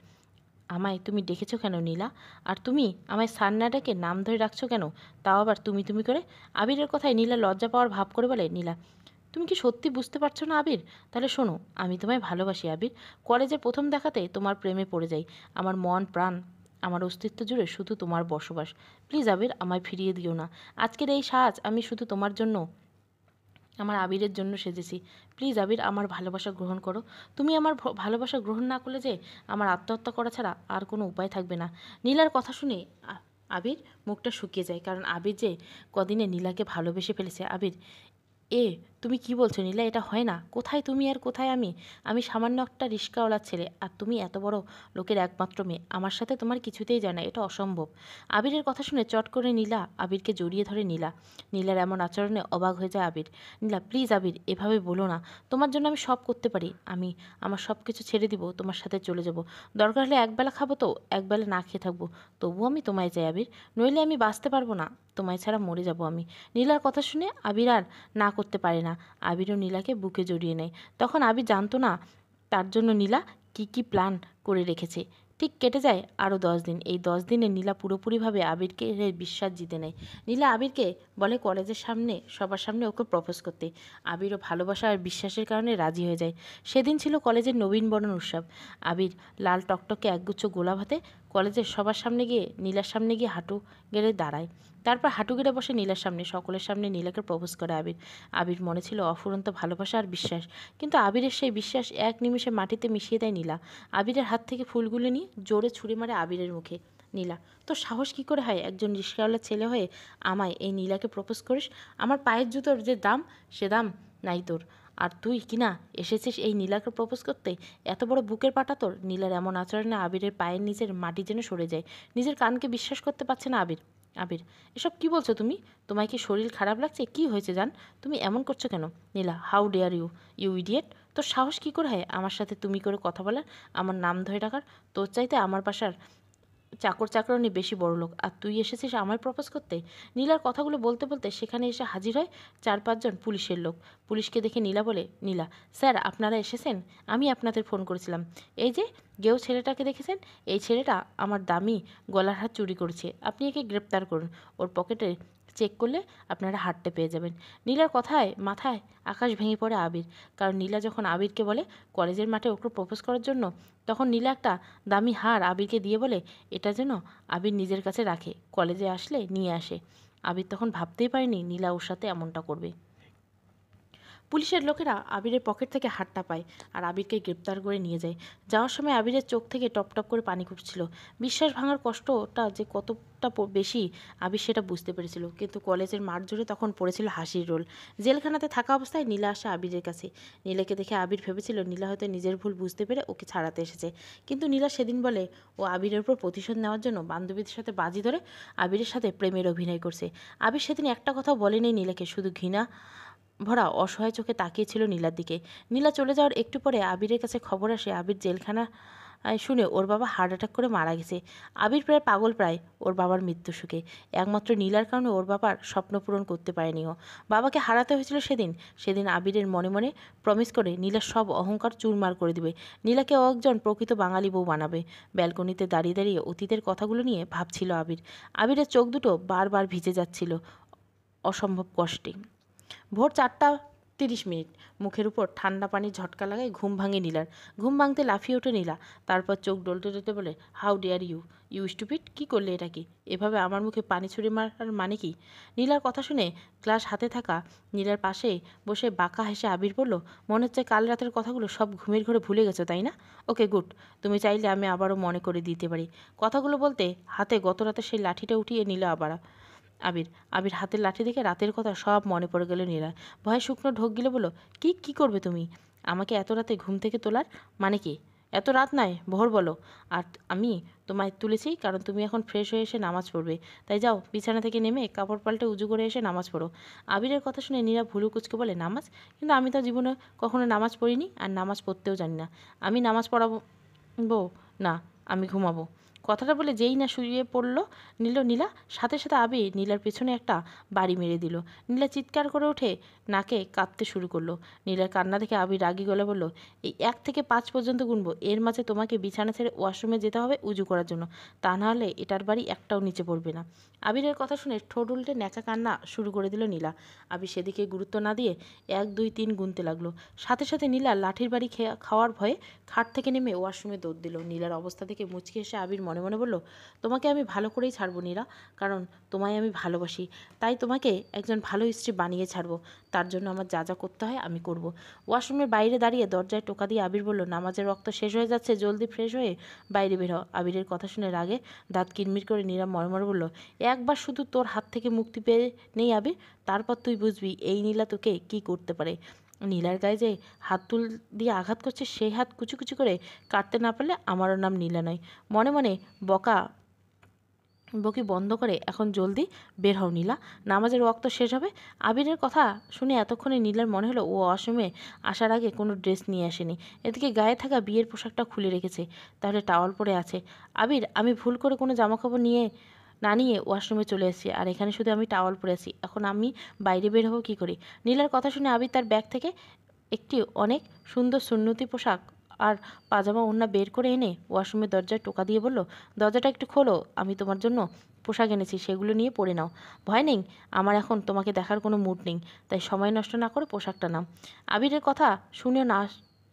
A: আমায় তুমি ডেকেছো কেন নীলা? আর তুমি আমায় সার না ডেকে নাম ধরে রাখছো কেন? তাও আবার তুমি তুমি করে। আবিরের কথায় নীলা লজ্জা পাওয়ার ভাব করে বলে, নীলা, তুমি কি সত্যি বুঝতে পারছো না আবির? তাহলে শোনো, আমি তোমায় ভালোবাসি আবির। কলেজে প্রথম দেখাতে তোমার প্রেমে পড়ে যাই। আমার মন প্রাণ আমার অস্তিত্ব জুড়ে শুধু তোমার বসবাস। প্লিজ আবির, আমায় ফিরিয়ে দিও না। আজকের এই সাজ আমি শুধু তোমার জন্য, আমার আবিরের জন্য সেজেছি। প্লিজ আবির, আমার ভালোবাসা গ্রহণ করো। তুমি আমার ভালোবাসা গ্রহণ না করলে যে আমার আত্মহত্যা করা ছাড়া আর কোনো উপায় থাকবে না। নীলার কথা শুনে আবির মুখটা শুকিয়ে যায়, কারণ আবির যে কদিনে নীলাকে ভালোবেসে ফেলেছে। আবির, তুমি কি বলছো নীলা? এটা হয় না। কোথায় তুমি আর কোথায় আমি? আমি সামান্য একটা রিস্কাওয়ালার ছেলে, আর তুমি এত বড় লোকের একমাত্র মেয়ে। আমার সাথে তোমার কিছুতেই যায় না, এটা অসম্ভব। আবিরের কথা শুনে চট করে নীলা আবিরকে জড়িয়ে ধরে। নীলার এমন আচরণে অবাক হয়ে যায় আবির। নীলা, প্লিজ আবির, এভাবে বলো না। তোমার জন্য আমি সব করতে পারি। আমি আমার সব কিছু ছেড়ে দিব, তোমার সাথে চলে যাব। দরকার হলে একবেলা খাবো তো একবেলা না খেয়ে থাকবো, তবুও আমি তোমায় চাই আবির। নইলে আমি বাঁচতে পারবো না, তোমায় ছাড়া মরে যাব আমি। নীলার কথা শুনে আবির আর না করতে পারে না। আবিরও নীলাকে বুকে জড়িয়ে নেয়। তখন আবির জানতো না তার জন্য নীলা কি কি প্ল্যান করে রেখেছে। ঠিক কেটে যায় আরও 10 দিন। এই 10 দিনে নীলা পুরোপুরিভাবে আবিরকে বিশ্বাস জিতে নেয়। নীলা আবিরকে বলে কলেজের সামনে সবার সামনে ওকে প্রপোজ করতে। আবিরও ভালোবাসা আর বিশ্বাসের কারণে রাজি হয়ে যায়। সেদিন ছিল কলেজের নবীনবরণ উৎসব। আবির লাল টকটকে একগুচ্ছ গোলাপ হাতে কলেজের সবার সামনে গিয়ে নীলার সামনে গিয়ে হাঁটু গেড়ে দাঁড়ায়। তারপর হাঁটু গেড়ে বসে নীলার সামনে, সকলের সামনে নীলাকে প্রপোজ করে আবির। আবির মনে ছিল অফুরন্ত ভালোবাসা আর বিশ্বাস, কিন্তু আবিরের সেই বিশ্বাস এক নিমিষে মাটিতে মিশিয়ে দেয় নীলা। আবিরের হাত থেকে ফুলগুলো নিয়ে জোরে ছুঁড়ে মারে আবিরের মুখে। নীলা, তোর সাহস কী করে হয় একজন রিস্কাওয়ালার ছেলে হয়ে আমায়, এই নীলাকে প্রপোজ করিস? আমার পায়ের জুতোর যে দাম সে দাম নাই তোর, আর তুই কিনা এসেছিস এই নীলাকে প্রপোজ করতে? এত বড় বুকের পাটা তোর! নীলার এমন আচরণে আবিরের পায়ের নিচের মাটি যেন সরে যায়। নিজের কানকে বিশ্বাস করতে পারছে না আবির। আবির, এসব কি বলছো তুমি? তোমায় কি শরীর খারাপ লাগছে? কি হয়েছে জান? তুমি এমন করছো কেন? Neela, how dare you, you idiot! তোর সাহস কী করে হয় আমার সাথে তুমি করে কথা বলার, আমার নাম ধরে ডাকার? তোর চাইতে আমার বাসার চাকর চাকরানি বেশি বড়লোক, আর তুই এসেছিস আমায় প্রপোজ করতে? নীলার কথাগুলো বলতে বলতে সেখানে এসে হাজির হয় 4-5 জন পুলিশের লোক। পুলিশকে দেখে নীলা বলে, নীলা, স্যার আপনারা এসেছেন? আমি আপনাদের ফোন করেছিলাম। এই যে গেও ছেলেটাকে দেখেছেন, এই ছেলেটা আমার দামি গলার হার চুরি করেছে। আপনি একে গ্রেপ্তার করুন। ওর পকেটে চেক করলে আপনারা হারটা পেয়ে যাবেন। নীলার কথায় মাথায় আকাশ ভেঙে পড়ে আবির, কারণ নীলা যখন আবিরকে বলে কলেজের মাঠে ওকে প্রপোজ করার জন্য, তখন নীলা একটা দামি হার আবিরকে দিয়ে বলে এটা যেন আবির নিজের কাছে রাখে, কলেজে আসলে নিয়ে আসে। আবির তখন ভাবতেই পারেনি নীলা ওর সাথে এমনটা করবে। পুলিশের লোকেরা আবিরের পকেট থেকে হারটা পায় আর আবিরকে গ্রেপ্তার করে নিয়ে যায়। যাওয়ার সময় আবিরের চোখ থেকে টপ টপ করে পানি পড়ছিল। বিশ্বাস ভাঙার কষ্টটা যে কতটা বেশি আবির সেটা বুঝতে পেরেছিল, কিন্তু কলেজের মাঠ জুড়ে তখন পড়েছিল হাসির রোল। জেলখানাতে থাকা অবস্থায় নীলা আসে আবিরের কাছে। নীলাকে দেখে আবির ভেবেছিল নীলা হয়তো নিজের ভুল বুঝতে পেরে ওকে ছাড়াতে এসেছে, কিন্তু নীলা সেদিন বলে ও আবিরের উপর প্রতিশোধ নেওয়ার জন্য বান্ধবীদের সাথে বাজি ধরে আবিরের সাথে প্রেমের অভিনয় করছে। আবির সেদিন একটা কথাও বলেনি নীলাকে, শুধু ঘৃণা ভরা অসহায় চোখে তাকিয়েছিল নীলার দিকে। নীলা চলে যাওয়ার একটু পরে আবিরের কাছে খবর আসে আবির জেলখানা শুনে ওর বাবা হার্ট অ্যাটাক করে মারা গেছে। আবির প্রায় পাগল ওর বাবার মৃত্যু সুখে। একমাত্র নীলার কারণে ওর বাবার স্বপ্ন পূরণ করতে পারেনি ও। বাবাকে হারাতে হয়েছিল সেদিন আবিরের মনে মনে প্রমিস করে নীলার সব অহংকার চুরমার করে দিবে। নীলাকে ও একজন প্রকৃত বাঙালি বউ বানাবে। ব্যালকনিতে দাঁড়িয়ে দাঁড়িয়ে অতীতের কথাগুলো নিয়ে ভাবছিল আবির। আবিরের চোখ দুটো বারবার ভিজে যাচ্ছিল অসম্ভব কষ্টে। ভোর 4:30। মুখের উপর ঠান্ডা পানির ঝটকা লাগায় ঘুম ভাঙে নীলার। ঘুম ভাঙতে লাফিয়ে ওঠে নীলা। তারপর চোখ ডলতে ডলতে বলে, হাউ ডেয়ার ইউ স্টুপিড, কী করলে এটা কি? এভাবে আমার মুখে পানি ছুঁড়ে মারার মানে কি? নীলার কথা শুনে গ্লাস হাতে থাকা নীলার পাশে বসে বাঁকা হেসে আবির বলল, মনে হচ্ছে কাল রাতের কথাগুলো সব ঘুমের ঘরে ভুলে গেছো, তাই না? ওকে, গুড। তুমি চাইলে আমি আবারও মনে করে দিতে পারি। কথাগুলো বলতে হাতে গত রাতে সেই লাঠিটা উঠিয়ে নিল আবির হাতের লাঠি দেখে রাতের কথা সব মনে পড়ে গেল নীলার। ভয়ে শুকনো ঢোক গিলে বলো, কি করবে তুমি? আমাকে এত রাতে ঘুম থেকে তোলার মানে কি? এত রাত নয়, ভোর বলো। আর আমি তোমায় তুলেছি কারণ তুমি এখন ফ্রেশ হয়ে এসে নামাজ পড়বে। তাই যাও, বিছানা থেকে নেমে কাপড় পাল্টে উজু করে এসে নামাজ পড়ো। আবিরের কথা শুনে নীলা ভুরু কুচকে বলে, নামাজ? কিন্তু আমি তো জীবনে কখনো নামাজ পড়িনি, আর নামাজ পড়তেও জানি না। আমি নামাজ পড়াবো না, আমি ঘুমাবো। কথাটা বলে যেই না শুয়ে পড়ল নীলা, সাথে সাথে আবির নীলার পেছনে একটা বাড়ি মেরে দিল। নীলা চিৎকার করে উঠে নাকে কাঁপতে শুরু করলো। নীলার কান্না দেখে আবির রাগী গলে বলল, এই 1 থেকে 5 পর্যন্ত গুনবো, এর মাঝে তোমাকে বিছানা ছেড়ে ওয়াশরুমে যেতে হবে উজু করার জন্য, তা না হলে এটার বাড়ি একটাও নিচে পড়বে না। আবিরের কথা শুনে ঠোঁট উল্টে ন্যাকা কান্না শুরু করে দিল নীলা। আবির সেদিকে গুরুত্ব না দিয়ে 1, 2, 3 গুনতে লাগলো। সাথে সাথে নীলা লাঠির বাড়ি খাওয়ার ভয়ে খাট থেকে নেমে ওয়াশরুমে দৌড় দিল। নীলার অবস্থা দেখে মুচকি এসে আবির মনে মনে বলল, তোমাকে আমি ভালো করেই ছাড়বো নীলা, কারণ তোমায় আমি ভালোবাসি। তাই তোমাকে একজন ভালো স্ত্রী বানিয়ে ছাড়বো। তার জন্য আমার যা যা করতে হয় আমি করব। ওয়াশরুমের বাইরে দাঁড়িয়ে দরজায় টোকা দিয়ে আবির বলল, নামাজের রক্ত শেষ হয়ে যাচ্ছে, জলদি ফ্রেশ হয়ে বাইরে বের হও। আবিরের কথা শুনে রাগে দাঁত কিরমির করে নীলা মরমর বলল, একবার শুধু তোর হাত থেকে মুক্তি পেয়ে নেই আবির, তারপর তুই বুঝবি এই নীলা তোকে কি করতে পারে। নীলার গায়ে যে হাত দিয়ে আঘাত করছে সেই হাত কুচি কুচি করে কাটতে না পারলে আমারও নাম নীলা নয়। মনে মনে বকি বন্ধ করে এখন জলদি বের হও নীলা, নামাজের ওয়াক্ত শেষ হবে। আবিরের কথা শুনে এতক্ষণে নীলার মনে হলো ও ওয়াশরুমে আসার আগে কোনো ড্রেস নিয়ে আসেনি। এদিকে গায়ে থাকা বিয়ের পোশাকটা খুলে রেখেছে, তাহলে টাওয়াল পরে আছে। আবির, আমি ভুল করে কোনো জামাকাপড় না নিয়ে ওয়াশরুমে চলে এসেছি, আর এখানে শুধু আমি টাওয়াল পরে আছি। এখন আমি বাইরে বের হবো কী করে? নীলার কথা শুনে আবির তার ব্যাগ থেকে একটি অনেক সুন্দর সুন্নতি পোশাক আর পাজামা ওড়না বের করে এনে ওয়াশরুমের দরজায় টোকা দিয়ে বলল, দরজাটা একটু খোলো, আমি তোমার জন্য পোশাক এনেছি, সেগুলো নিয়ে পরে নাও। ভয় নেই, আমার এখন তোমাকে দেখার কোনো মুড নেই, তাই সময় নষ্ট না করে পোশাকটা নাও। আবিরের কথা শুনে না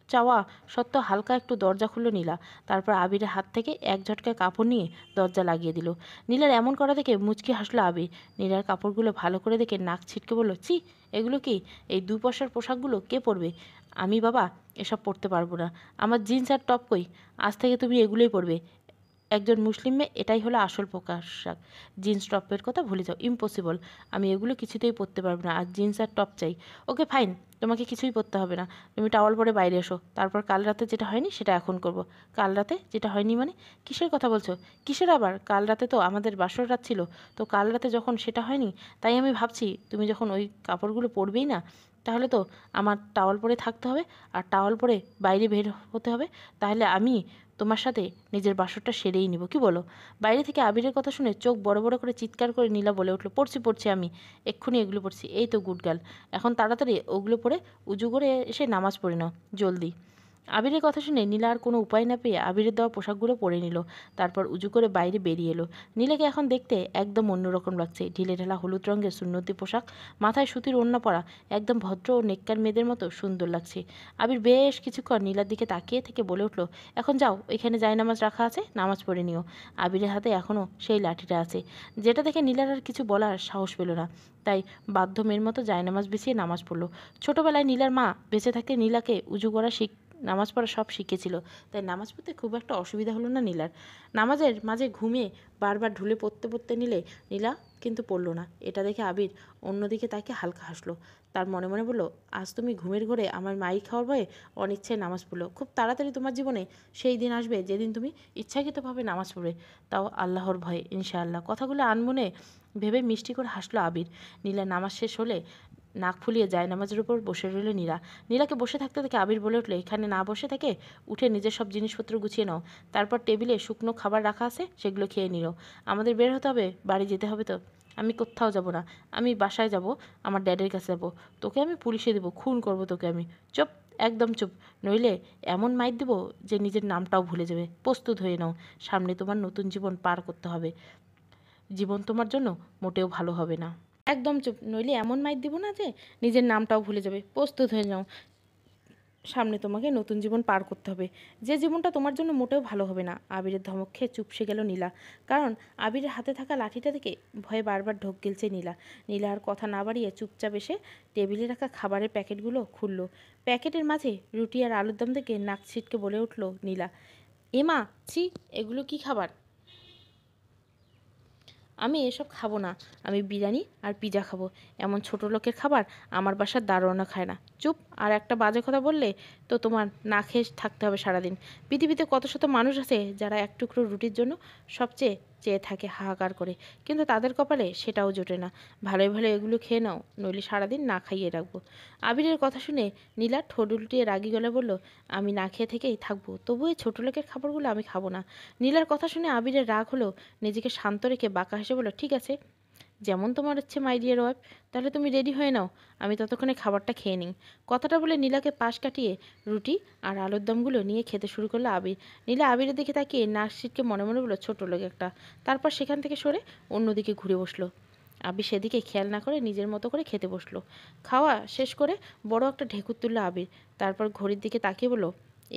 A: চাওয়া সত্ত্বেও হালকা একটু দরজা খুলল নীলা। তারপর আবিরের হাত থেকে এক ঝটকায় কাপড় নিয়ে দরজা লাগিয়ে দিল। নীলার এমন করা দেখে মুচকি হাসলো আবির। নীলার কাপড়গুলো ভালো করে দেখে নাক ছিটকে বলল, ছি, এগুলো কি? এই 2 পয়সার পোশাকগুলো কে পরবে? আমি বাবা এসব পরতে পারবো না। আমার জিন্স আর টপ কই? আজ থেকে তুমি এগুলোই পরবে। একজন মুসলিম মেয়ে এটাই হলো আসল পোশাক। জিন্স টপের কথা ভুলে যাও, ইম্পসিবল। আমি এগুলো কিছুতেই পরতে পারবো না, আর জিন্স আর টপ চাই। ওকে ফাইন, তোমাকে কিছুই পরতে হবে না, তুমি টাওয়াল পরে বাইরে এসো। তারপর কাল রাতে যেটা হয়নি সেটা এখন করব। কাল রাতে যেটা হয়নি মানে? কিসের কথা বলছো? কিসের আবার? কাল রাতে তো আমাদের বাসর রাত ছিল, তো কাল রাতে যখন সেটা হয়নি, তাই আমি ভাবছি তুমি যখন ওই কাপড়গুলো পরবেই না, তাহলে তো আমার টাওয়াল পরে থাকতে হবে, আর টাওয়াল পরে বাইরে বের হতে হবে। তাহলে আমি তোমার সাথে নিজের বাসরটা সেরেই নিব, কি বলো? বাইরে থেকে আবিরের কথা শুনে চোখ বড় বড় করে চিৎকার করে নীলা বলে উঠলো, পড়ছি আমি এক্ষুনি এগুলো পড়ছি। এই তো গুড গার্ল, এখন তাড়াতাড়ি ওগুলো পরে উজু করে এসে নামাজ পড়ে নাও জলদি। আবিরের কথা শুনে নীলা আর কোনো উপায় না পেয়ে আবিরের দেওয়া পোশাকগুলো পরে নিল। তারপর উজু করে বাইরে বেরিয়ে এলো। নীলাকে এখন দেখতে একদম অন্যরকম লাগছে। ঢিলেঢালা হলুদ রঙের সুন্নতি পোশাক, মাথায় সুতির ওড়না পরা, একদম ভদ্র ও নেককার মেয়েদের মতো সুন্দর লাগছে। আবির বেশ কিছুক্ষণ নীলার দিকে তাকিয়ে থেকে বলে উঠল, এখন যাও, ওইখানে জায়নামাজ রাখা আছে, নামাজ পড়ে নিও। আবিরের হাতে এখনও সেই লাঠিটা আছে, যেটা দেখে নীলার আর কিছু বলার সাহস পেল না। তাই বাধ্য মেয়ের মতো জায়নামাজ বিছিয়ে নামাজ পড়ল। ছোটবেলায় নীলার মা বেঁচে থাকতে নীলাকে উজু করা নামাজ পড়া সব শিখেছিল, তাই নামাজ পড়তে খুব একটা অসুবিধা হলো না নীলার। নামাজের মাঝে ঘুমিয়ে বারবার ঢুলে পড়তে নিলে নীলা কিন্তু পড়ল না। এটা দেখে আবির অন্যদিকে তাকে হালকা হাসলো। তার মনে মনে বলল, আজ তুমি ঘুমের ঘোরে আমার মাই খাওয়ার ভয়ে অনিচ্ছায় নামাজ পড়লো। খুব তাড়াতাড়ি তোমার জীবনে সেই দিন আসবে যেদিন তুমি ইচ্ছাকৃতভাবে নামাজ পড়বে, তাও আল্লাহর ভয়ে, ইনশাআল্লাহ। কথাগুলো আনমনে ভেবে মিষ্টি করে হাসলো আবির। নীলা নামাজ শেষ হলে নাক ফুলিয়ে জায়নামাজের উপর বসে রইল নীলা। নীলাকে বসে থাকতে দেখে আবির বলে উঠল, এখানে না বসে থেকে উঠে নিজের সব জিনিসপত্র গুছিয়ে নাও। তারপর টেবিলে শুকনো খাবার রাখা আছে, সেগুলো খেয়ে নিল। আমাদের বের হতে হবে, বাড়ি যেতে হবে তো। আমি কোথাও যাব না, আমি বাসায় যাব, আমার ড্যাডের কাছে যাব। তোকে আমি পুলিশে দেবো, খুন করব তোকে আমি। চুপ, একদম চুপ, নইলে এমন মাইর দেবো যে নিজের নামটাও ভুলে যাবে। প্রস্তুত হয়ে নাও, সামনে তোমার নতুন জীবন পার করতে হবে। জীবন তোমার জন্য মোটেও ভালো হবে না। একদম চুপ, নইলে এমন মাইর দিব না যে নিজের নামটাও ভুলে যাবে। প্রস্তুত হয়ে যাও, সামনে তোমাকে নতুন জীবন পার করতে হবে, যে জীবনটা তোমার জন্য মোটেও ভালো হবে না। আবিরের ধমক খেয়ে চুপসে গেল নীলা, কারণ আবিরের হাতে থাকা লাঠিটা থেকে ভয়ে বারবার ঢোক গিলছে নীলা। নীলা আর কথা না বাড়িয়ে চুপচাপ এসে টেবিলে রাখা খাবারের প্যাকেটগুলো খুলল। প্যাকেটের মাঝে রুটি আর আলুর দম থেকে নাক ছিটকে বলে উঠল নীলা, এমা, ছি, এগুলো কি খাবার? আমি এসব খাবো না, আমি বিরিয়ানি আর পিজা খাবো। এমন ছোট লোকের খাবার আমার বাসার দারোয়ানও খায় না। চুপ, আর একটা বাজে কথা বললে তো তোমার না খেয়ে থাকতে হবে সারাদিন। পৃথিবীতে কত শত মানুষ আছে যারা এক টুকরো রুটির জন্য সবচেয়ে চেয়ে থাকে হাহাকার করে, কিন্তু তাদের কপালে সেটাও জোটে না। ভালোই ভালো এগুলো খেয়ে নাও, নইলে সারাদিন না খাইয়ে রাখবো। আবিরের কথা শুনে নীলা ঠোঁট উল্টিয়ে রাগি গলে বলল, আমি না খেয়ে থেকেই থাকবো, তবু এই ছোটো লোকের খাবারগুলো আমি খাবো না। নীলার কথা শুনে আবিরের রাগ হলো, নিজেকে শান্ত রেখে বাঁকা হেসে বলল, ঠিক আছে, যেমন তোমার হচ্ছে মাই ডিয়ার ওয়াইফ, তাহলে তুমি রেডি হয়ে নাও, আমি ততক্ষণে খাবারটা খেয়ে নিই। কথাটা বলে নীলাকে পাশ কাটিয়ে রুটি আর আলুর দমগুলো নিয়ে খেতে শুরু করলো আবির। নীলা আবিরের দিকে তাকিয়ে নাক সিটকে মনে মনে বলল, ছোট লোক একটা। তারপর সেখান থেকে সরে অন্যদিকে ঘুরে বসলো। আবির সেদিকে খেয়াল না করে নিজের মতো করে খেতে বসলো। খাওয়া শেষ করে বড় একটা ঢেকুর তুললো আবির। তারপর ঘড়ির দিকে তাকিয়ে বলল,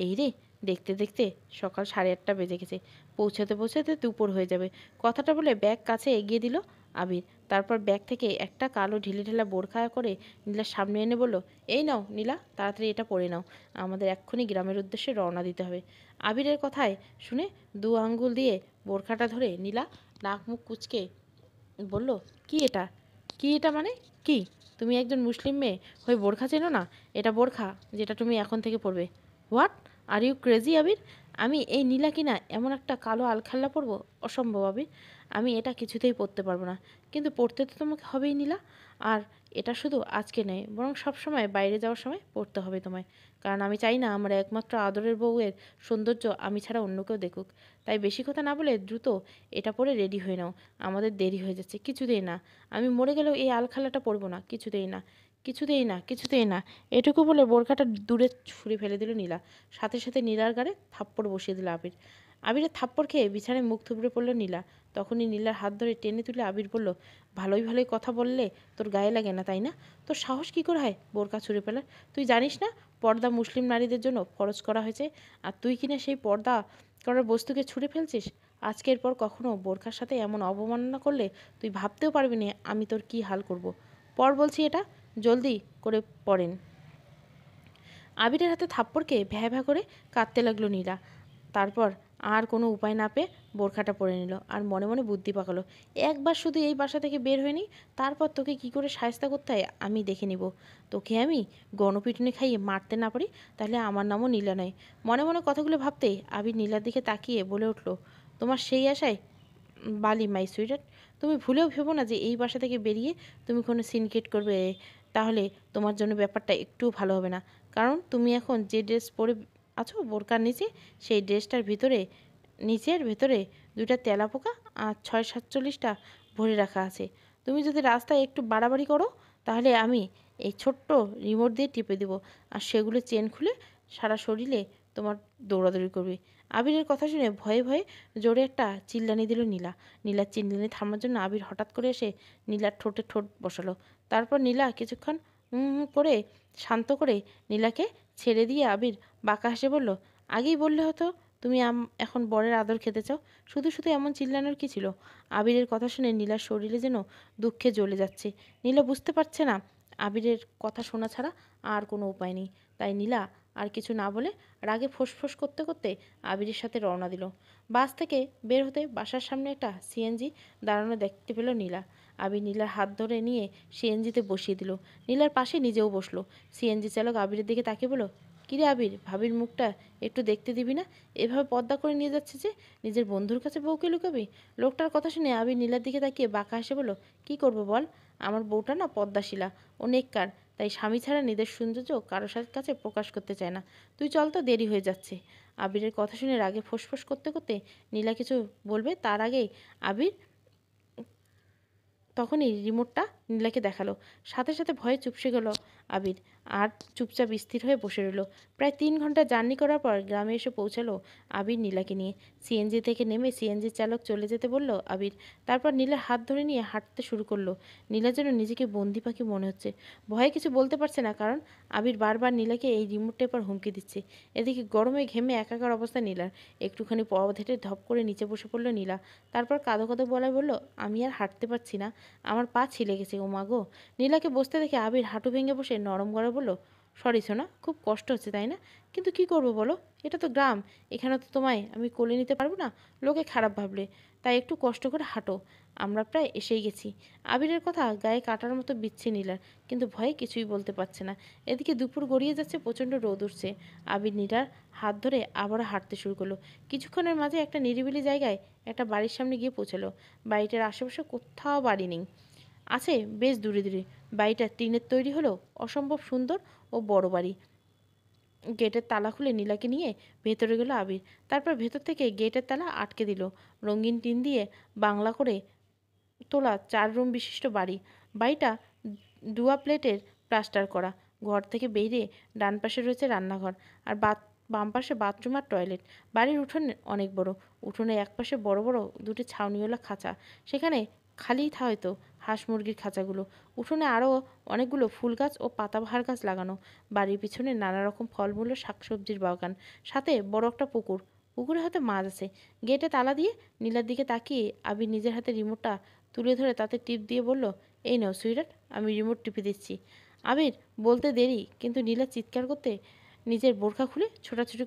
A: এই রে, দেখতে দেখতে সকাল 8:30 বেজে গেছে, পৌঁছাতে পৌঁছাতে দুপুর হয়ে যাবে। কথাটা বলে ব্যাগ কাছে এগিয়ে দিল আবির। তারপর ব্যাগ থেকে একটা কালো ঢিলেঢালা বোরখা করে নীলার সামনে এনে বলল, এই নাও নীলা, তাড়াতাড়ি এটা পরে নাও, আমাদের এক্ষুনি গ্রামের উদ্দেশ্যে রওনা দিতে হবে। আবিরের কথায় শুনে 2 আঙ্গুল দিয়ে বোরখাটা ধরে নীলা নাক মুখ কুঁচকে বলল, কি এটা? কি এটা মানে কি? তুমি একজন মুসলিম মেয়ে হয়ে বোরখা চেনো না? এটা বোরখা যেটা তুমি এখন থেকে পরবে। হোয়াট, আর ইউ ক্রেজি আবির? আমি এই নীলা কিনা এমন একটা কালো আলখাল্লা পরবো? অসম্ভব আবির, আমি এটা কিছুতেই পরতে পারবো না। কিন্তু পরতে তো তোমাকে হবেই নীলা, আর এটা শুধু আজকে নয়, বরং সব সময় বাইরে যাওয়ার সময় পরতে হবে তোমায়। কারণ আমি চাই না আমার একমাত্র আদরের বউয়ের সৌন্দর্য আমি ছাড়া অন্য কেউ দেখুক। তাই বেশি কথা না বলে দ্রুত এটা পরে রেডি হয়ে নাও, আমাদের দেরি হয়ে যাচ্ছে। কিছুতেই না, আমি মরে গেলেও এই আলখাল্লাটা পরবো না, কিছুতেই না, কিছুতেই না, কিছুতেই না। এটুকু বলে বোরখাটা দূরে ছুঁড়ে ফেলে দিল নীলা। সাথে সাথে নীলার গাড়ে থাপ্পড় বসিয়ে দিল আবির। আবিরের থাপ্পড় খেয়ে বিছানায় মুখ থুবড়ে পড়ল নীলা। তখনই নীলার হাত ধরে টেনে তুলে আবির বলল, ভালোই ভালোই কথা বললে তোর গায়ে লাগে না তাই না? তোর সাহস কী করে হয় বোরকা ছুঁড়ে ফেলার? তুই জানিস না পর্দা মুসলিম নারীদের জন্য ফরজ করা হয়েছে, আর তুই কিনা সেই পর্দা করার বস্তুকে ছুঁড়ে ফেলছিস? আজকের পর কখনো বোরখার সাথে এমন অবমাননা করলে তুই ভাবতেও পারবি না আমি তোর কী হাল করব। পর বলছি এটা, জলদি করে পড়েন। আবিরের হাতে থাপ্পড় খেয়ে ভ্যা ভ্যা করে কাঁদতে লাগলো নীলা। তারপর আর কোনো উপায় না পেয়ে বোরখাটা পরে নিল আর মনে মনে বুদ্ধি পাকালো, একবার শুধু এই বাসা থেকে বের হয়ে নিই, তারপর তোকে কি করে শায়েস্তা করতে হয় আমি দেখে নিব। তোকে আমি গণপিটুনি খাইয়ে মারতে না পারি তাহলে আমার নামও নীলা নয়। মনে মনে কথাগুলো ভাবতেই আবির নীলার দিকে তাকিয়ে বলে উঠল, তোমার সেই আশায় বালি মাই সুইটার, তুমি ভুলেও ভেবো না যে এই বাসা থেকে বেরিয়ে তুমি কোনো সিনকেট করবে, তাহলে তোমার জন্য ব্যাপারটা একটুও ভালো হবে না। কারণ তুমি এখন যে ড্রেস পরে আছো বোরকার নিচে, সেই ড্রেসটার ভিতরে, নিচের ভেতরে 2টা তেলাপোকা আর 647টা ভরে রাখা আছে। তুমি যদি রাস্তায় একটু বাড়াবাড়ি করো তাহলে আমি এই ছোট্ট রিমোট দিয়ে টিপে দেবো, আর সেগুলো চেন খুলে সারা শরীরে তোমার দৌড়াদৌড়ি করবে। আবিরের কথা শুনে ভয়ে ভয়ে জোরে একটা চিল্লানি দিল নীলা। নীলার চিল্লানি থামার জন্য আবির হঠাৎ করে এসে নীলার ঠোঁটে ঠোঁট বসালো। তারপর নীলা কিছুক্ষণ করে শান্ত করে নীলাকে ছেড়ে দিয়ে আবির বাঁকা হেসে বলল, আগেই বললে হতো তুমি এখন বরের আদর খেতে চাও, শুধু শুধু এমন চিল্লানোর কী ছিল? আবিরের কথা শুনে নীলার শরীরে যেন দুঃখে জ্বলে যাচ্ছে। নীলা বুঝতে পারছে না আবিরের কথা শোনা ছাড়া আর কোনো উপায় নেই। তাই নীলা আর কিছু না বলে রাগে ফোঁস করতে করতে আবিরের সাথে রওনা দিল। বাস থেকে বের হতে বাসার সামনে একটা সিএনজি দাঁড়ানো দেখতে পেল নীলা। আবির নীলার হাত ধরে নিয়ে সিএনজিতে বসিয়ে দিল। নীলার পাশে নিজেও বসলো। সিএনজি চালক আবিরের দিকে তাকিয়ে বলল, কিরে আবির, ভাবির মুখটা একটু দেখতে দিবি না? এভাবে পর্দা করে নিয়ে যাচ্ছে যে, নিজের বন্ধুর কাছে বউকে লুকাবি? লোকটার কথা শুনে আবির নীলার দিকে তাকিয়ে বাঁকা হেসে বলল, কী করবো বল, আমার বউটা না পদ্মাশীলা, ও নেককার, তাই স্বামী ছাড়া নিজের সৌন্দর্য কারোর কাছে প্রকাশ করতে চায় না। তুই চল তো, দেরি হয়ে যাচ্ছে। আবিরের কথা শুনে রাগে ফোঁসফোঁস করতে করতে নীলা কিছু বলবে তার আগেই আবির তখনই রিমোটটা নীলাকে দেখালো। সাথে সাথে ভয়ে চুপসে গেল আবির, আর চুপচাপ স্থির হয়ে বসে রইল। প্রায় 3 ঘন্টা জার্নি করার পর গ্রামে এসে পৌঁছালো আবির নীলাকে নিয়ে। সিএনজি থেকে নেমে সিএনজির চালক চলে যেতে বলল আবির। তারপর নীলার হাত ধরে নিয়ে হাঁটতে শুরু করলো। নীলা যেন নিজেকে বন্দি পাখি মনে হচ্ছে। ভয়ে কিছু বলতে পারছে না, কারণ আবির বারবার নীলাকে এই রিমোট টেপার হুমকি দিচ্ছে। এদিকে গরমে ঘেমে একাকার অবস্থা নীলার। একটুখানি পথ হেঁটে ধপ করে নিচে বসে পড়ল নীলা। তারপর কাঁদো কাঁদো গলায় বলল, আমি আর হাঁটতে পারছি না, আমার পা ছিলে গেছে। ও মা গো! নীলাকে বসতে দেখে আবির হাঁটু ভেঙে বসে নরম গলায় বলল, সরি সোনা, খুব কষ্ট হচ্ছে তাই না? কিন্তু কি করব বলো, এটা তো গ্রাম, এখানে তো তোমায় আমি কোলে নিতে পারবো না, লোকে খারাপ ভাবলে, তাই একটু কষ্ট করে হাঁটো, আমরা প্রায় এসেই গেছি। আবিরের কথা গায়ে কাটার মতো বিচ্ছে নীলার, কিন্তু ভয়ে কিছুই বলতে পারছে না। এদিকে দুপুর গড়িয়ে যাচ্ছে, প্রচণ্ড রোদ উঠছে। আবির নীলার হাত ধরে আবারও হাঁটতে শুরু করলো। কিছুক্ষণের মাঝে একটা নিরিবিলি জায়গায় একটা বাড়ির সামনে গিয়ে পৌঁছালো। বাড়িটার আশেপাশে কোথাও বাড়ি নেই, আছে বেশ দূরে দূরে। বাড়িটা টিনের তৈরি হলেও অসম্ভব সুন্দর ও বড় বাড়ি। গেটের তালা খুলে নীলাকে নিয়ে ভেতরে গেল আবির। তারপর ভেতর থেকে গেটের তালা আটকে দিল। রঙিন টিন দিয়ে বাংলা করে তোলা 4 রুম বিশিষ্ট বাড়ি। বাড়িটা ডুয়া প্লেটের প্লাস্টার করা। ঘর থেকে বেরিয়ে ডান পাশে রয়েছে রান্নাঘর, আর বাম পাশে বাথরুম আর টয়লেট। বাড়ির উঠোন অনেক বড়। উঠোনে একপাশে বড় বড় দুটি ছাউনিওয়ালা খাঁচা, সেখানে খালিই হয়তো হাঁস মুরগির খাঁচাগুলো। উঠোনে আরও অনেকগুলো ফুল গাছ ও পাতাবাহার গাছ লাগানো। বাড়ির পিছনে নানা রকম ফলমূল ও শাকসবজির বাগান, সাথে বড় একটা পুকুর। পুকুরে হয়তো মাছ আছে। গেটে তালা দিয়ে নীলার দিকে তাকিয়ে আবির নিজের হাতে রিমোটটা তুলে ধরে তাতে টিপ দিয়ে বলল, এই নাও সুইটার, আমি রিমোট টিপে দিচ্ছি। আবির বলতে দেরি, কিন্তু নীলা চিৎকার করতে নিজের বোরখা খুলে ছোটাছুটি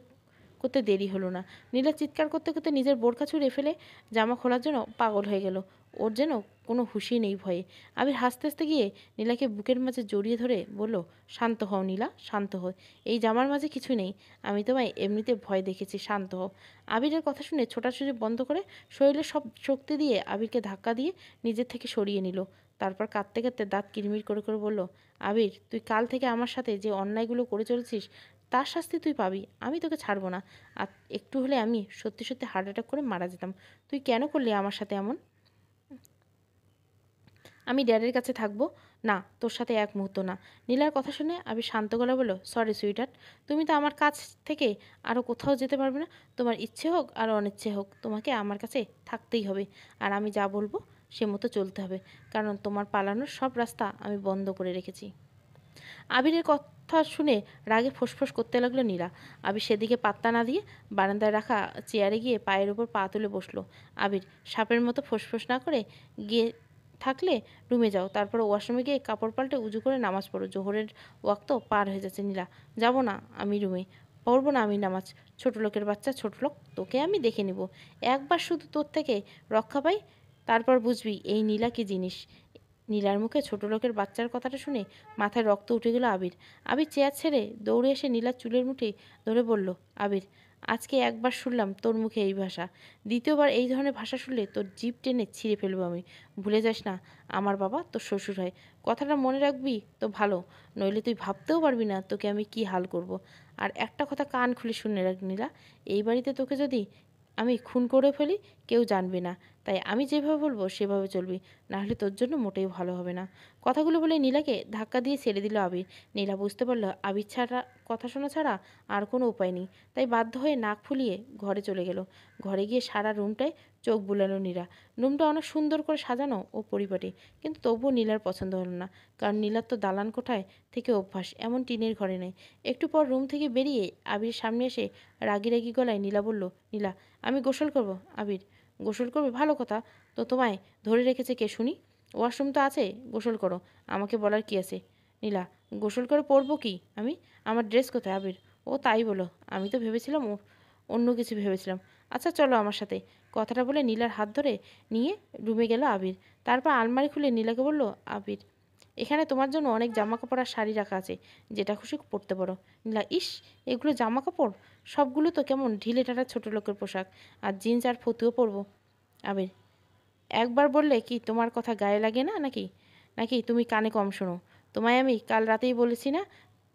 A: করতে দেরি হলো না। নীলা চিৎকার করতে করতে নিজের বোরখা ছুঁড়ে ফেলে জামা খোলার জন্য পাগল হয়ে গেল। ওর যেন কোনো হুঁশই নেই ভয়ে। আবির হাসতে হাসতে গিয়ে নীলাকে বুকের মাঝে জড়িয়ে ধরে বলল, শান্ত হও নীলা, শান্ত হও, এই জামার মাঝে কিছু নেই, আমি তোমায় এমনিতে ভয় দেখেছি, শান্ত হও। আবিরের কথা শুনে ছোটাছুটি বন্ধ করে শরীরে সব শক্তি দিয়ে আবিরকে ধাক্কা দিয়ে নিজের থেকে সরিয়ে নিল। তারপর কাঁদতে কাঁদতে দাঁত কিরমির করে করে বলল, আবির, তুই কাল থেকে আমার সাথে যে অন্যায়গুলো করে চলেছিস তার শাস্তি তুই পাবি, আমি তোকে ছাড়বো না। আর একটু হলে আমি সত্যি সত্যি হার্ট অ্যাটাক করে মারা যেতাম। তুই কেন করলি আমার সাথে এমন? আমি ড্যাডের কাছে থাকবো। না, তোর সাথে এক মুহূর্ত না। নীলার কথা শুনে আমি শান্ত গলা বলল, সরি সুইটার, তুমি তো আমার কাছ থেকে আরও কোথাও যেতে পারবে না। তোমার ইচ্ছে হোক আর অনিচ্ছে হোক, তোমাকে আমার কাছে থাকতেই হবে। আর আমি যা বলবো সে মতো চলতে হবে, কারণ তোমার পালানোর সব রাস্তা আমি বন্ধ করে রেখেছি। আবিরের কথা শুনে রাগে ফোঁসফোঁস করতে লাগলো নীলা। আবির সেদিকে পাত্তা না দিয়ে বারান্দায় রাখা চেয়ারে গিয়ে পায়ের উপর পা তুলে বসলো। আবির সাপের মতো ফোঁসফোঁস না করে গিয়ে থাকলে রুমে যাও, তারপর ওয়াশরুমে গিয়ে কাপড় পাল্টে উজু করে নামাজ পড়ো, জোহরের ওয়াক্ত পার হয়ে যাচ্ছে। নীলা, যাবো না আমি রুমে, পড়বো না আমি নামাজ। ছোট লোকের বাচ্চা, ছোট লোক, তোকে আমি দেখে নিব। একবার শুধু তোর থেকে রক্ষা পাই, তারপর বুঝবি এই নীলা কি জিনিস। নীলার মুখে ছোট লোকের বাচ্চার কথাটা শুনে মাথায় রক্ত উঠে গেল আবির। আবির চেয়ার ছেড়ে দৌড়ে এসে নীলার চুলের মুঠি ধরে বলল, আবির, আজকে একবার শুনলাম তোর মুখে এই ভাষা, দ্বিতীয়বার এই ধরনের ভাষা শুনলে তোর জিভ টেনে ছিঁড়ে ফেলবো আমি। ভুলে যাস না, আমার বাবা তোর শ্বশুর হয়। কথাটা মনে রাখবি তো ভালো, নইলে তুই ভাবতেও পারবি না তোকে আমি কি হাল করব। আর একটা কথা কান খুলে শুনে রাখ নীলা, এই বাড়িতে তোকে যদি আমি খুন করে ফেলি কেউ জানবে না, তাই আমি যেভাবে বলবো সেভাবে চলবি, নাহলে তোর জন্য মোটেই ভালো হবে না। কথাগুলো বলে নীলাকে ধাক্কা দিয়ে ছেড়ে দিল আবির। নীলা বুঝতে পারলো আবির ছাড়া, কথা শোনা ছাড়া আর কোনো উপায় নেই, তাই বাধ্য হয়ে নাক ফুলিয়ে ঘরে চলে গেল। ঘরে গিয়ে সারা রুমটায় চোখ বুলালো নীলা। রুমটা অনেক সুন্দর করে সাজানো ও পরিপাটি, কিন্তু তবুও নীলার পছন্দ হলো না, কারণ নীলার তো দালান কোঠায় থেকে অভ্যাস, এমন টিনের ঘরে নেই। একটু পর রুম থেকে বেরিয়ে আবির সামনে এসে রাগি রাগি গলায় নীলা বলল, নীলা, আমি গোসল করব। আবির, গোসল করবে? ভালো কথা, তো তোমায় ধরে রেখেছে কে শুনি? ওয়াশরুম তো আছে, গোসল করো, আমাকে বলার কি আছে? নীলা, গোসল করে পরবো কি আমি? আমার ড্রেস কোথায়? আবির, ও তাই বলো, আমি তো ভেবেছিলাম অন্য কিছু ভেবেছিলাম। আচ্ছা চলো আমার সাথে। কথাটা বলে নীলার হাত ধরে নিয়ে রুমে গেল আবির। তারপর আলমারি খুলে নীলাকে বলল, আবির, এখানে তোমার জন্য অনেক জামা কাপড় আর শাড়ি রাখা আছে, যেটা খুশি পরতে পারো। নীলা, ইস, এগুলো জামা কাপড়? সবগুলো তো কেমন ঢিলে ঢালা ছোটো লোকের পোশাক, আর জিন্স আর ফতুও পরবো। আবির, একবার বললে কি তোমার কথা গায়ে লাগে না নাকি? নাকি তুমি কানে কম শোনো? তোমায় আমি কাল রাতেই বলেছি না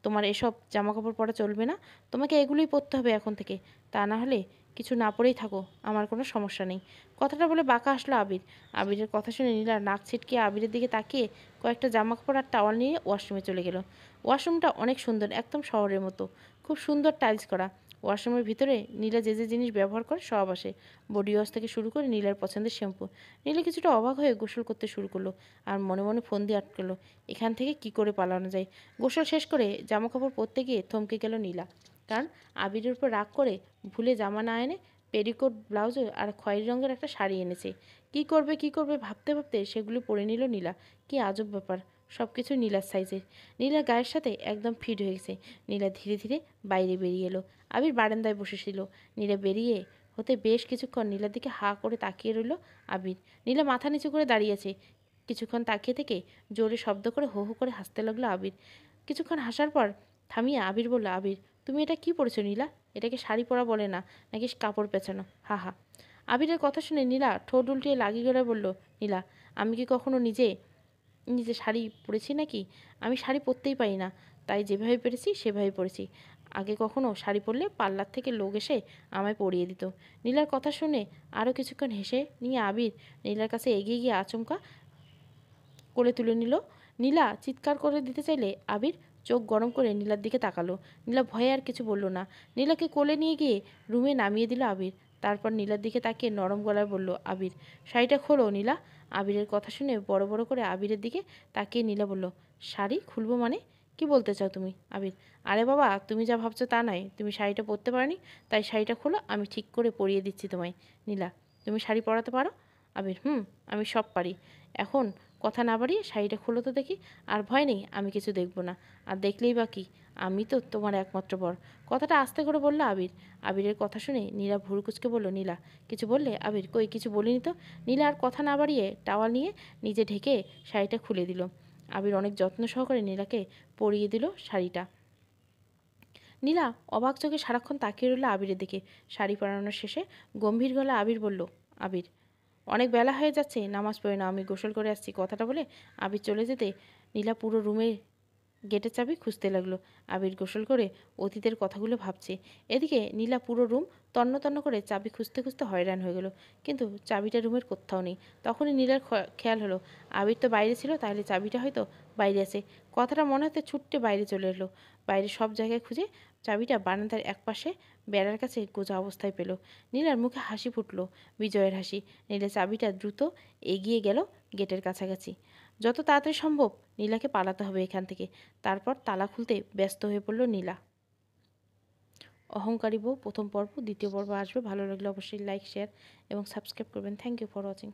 A: তোমার এসব জামাকাপড় পরা চলবে না, তোমাকে এগুলোই পরতে হবে এখন থেকে, তা না হলে কিছু না পরেই থাকো, আমার কোনো সমস্যা নেই। কথাটা বলে বাঁকা আসলো আবির। আবিরের কথা শুনে নীলা নাক ছিটকিয়ে আবিরের দিকে তাকিয়ে কয়েকটা জামাকাপড় আর টাওয়াল নিয়ে ওয়াশরুমে চলে গেল। ওয়াশরুমটা অনেক সুন্দর, একদম শহরের মতো, খুব সুন্দর টাইলস করা। ওয়াশরুমের ভিতরে নীলা যে যে জিনিস ব্যবহার করে সব আসে, বডি ওয়াশ থেকে শুরু করে নীলার পছন্দের শ্যাম্পু। নীলা কিছুটা অবাক হয়ে গোসল করতে শুরু করলো আর মনে মনে ফোন দিয়ে আটকালো, এখান থেকে কি করে পালানো যায়। গোসল শেষ করে জামাকাপড় পরতে গিয়ে থমকে গেল নীলা, কারণ আবিরের উপর রাগ করে ভুলে জামা না এনে পেরিকোট ব্লাউজ আর খয়েরি রঙের একটা শাড়ি এনেছে। কি করবে কি করবে ভাবতে ভাবতে সেগুলি পরে নিল নীলা। কি আজব ব্যাপার, সব কিছু নীলার সাইজের, নীলার গায়ের সাথে একদম ফিট হয়ে গেছে। নীলা ধীরে ধীরে বাইরে বেরিয়ে এলো। আবির বারান্দায় বসেছিল। নীলা বেরিয়ে হতে বেশ কিছুক্ষণ নীলার দিকে হা করে তাকিয়ে রইল আবির। নীলা মাথা নিচু করে দাঁড়িয়েছে। কিছুক্ষণ তাকিয়ে থেকে জোরে শব্দ করে হো হো করে হাসতে লাগলো আবির। কিছুক্ষণ হাসার পর থামিয়ে আবির বলল, আবির তুমি এটা কি পরেছো নীলা? এটাকে শাড়ি পরা বলে না, নাকি কাপড় পেঁচানো? হা হা। আবিরের কথা শুনে নীলা ঠোঁট উল্টিয়ে লাগিয়ে গেলে বলল, নীলা আমি কি কখনো নিজে নিজে শাড়ি পরেছি নাকি? আমি শাড়ি পরতেই পারি না, তাই যেভাবে পেরেছি সেভাবে পরেছি। আগে কখনো শাড়ি পরলে পার্লার থেকে লোক এসে আমায় পরিয়ে দিত। নীলার কথা শুনে আরও কিছুক্ষণ হেসে নিয়ে আবির নীলার কাছে এগিয়ে গিয়ে আচমকা কোলে তুলে নিল। নীলা চিৎকার করে দিতে চাইলে আবির চোখ গরম করে নীলার দিকে তাকালো। নীলা ভয়ে আর কিছু বলল না। নীলাকে কোলে নিয়ে গিয়ে রুমে নামিয়ে দিল আবির। তারপর নীলার দিকে তাকিয়ে নরম গলায় বলল, আবির শাড়িটা খোলো নীলা। আবিরের কথা শুনে বড় বড় করে আবিরের দিকে তাকিয়ে নীলা বলল, শাড়ি খুলবো মানে? কি বলতে চাও তুমি? আবির, আরে বাবা তুমি যা ভাবছো তা নয়, তুমি শাড়িটা পরতে পারোনি, তাই শাড়িটা খোলো, আমি ঠিক করে পরিয়ে দিচ্ছি তোমায়। নীলা, তুমি শাড়ি পরাতে পারো? আবির, আমি সব পারি। এখন কথা না বাড়িয়ে শাড়িটা খোলো তো দেখি। আর ভয় নেই, আমি কিছু দেখব না, আর দেখলেই বা কি, আমি তো তোমার একমাত্র বর। কথাটা আস্তে করে বলল আবির। আবিরের কথা শুনে নীলা ভুরু কুচকে বলল, নীলা কিছু বললে? আবির, কই কিছু বলিনি তো। নীলা আর কথা না বাড়িয়ে টাওয়াল নিয়ে নিজে ঢেকে শাড়িটা খুলে দিল। আবির অনেক যত্ন সহকারে নীলাকে পরিয়ে দিল শাড়িটা। নীলা অবাক চোখে সারাক্ষণ তাকিয়ে রইল আবিরের দিকে। শাড়ি পরানোর শেষে গম্ভীর গলা আবির বলল, আবির অনেক বেলা হয়ে যাচ্ছে, নামাজ পড়ে না, আমি গোসল করে আসছি। কথাটা বলে আবির চলে যেতে নীলা পুরো রুমে গেটের চাবি খুঁজতে লাগলো। আবির গোসল করে অতীতের কথাগুলো ভাবছে। এদিকে নীলা পুরো রুম তন্ন তন্ন করে চাবি খুঁজতে খুঁজতে হয়রান হয়ে গেল, কিন্তু চাবিটা রুমের কোথাও নেই। তখনই নীলার খেয়াল হলো আবির তো বাইরে ছিল, তাহলে চাবিটা হয়তো বাইরে আছে। কথাটা মনে হতে ছুট্টে বাইরে চলে এলো। বাইরে সব জায়গায় খুঁজে চাবিটা বারান্দার একপাশে বেড়ার কাছে গোজা অবস্থায় পেল। নীলার মুখে হাসি ফুটলো, বিজয়ের হাসি। নীলা চাবিটা দ্রুত এগিয়ে গেল গেটের কাছাকাছি। যত তাড়াতাড়ি সম্ভব নীলাকে পালাতে হবে এখান থেকে। তারপর তালা খুলতে ব্যস্ত হয়ে পড়ল নীলা। অহংকারী বউ প্রথম পর্ব, দ্বিতীয় পর্ব আসবে। ভালো লাগলে অবশ্যই লাইক, শেয়ার এবং সাবস্ক্রাইব করবেন। Thank you for watching.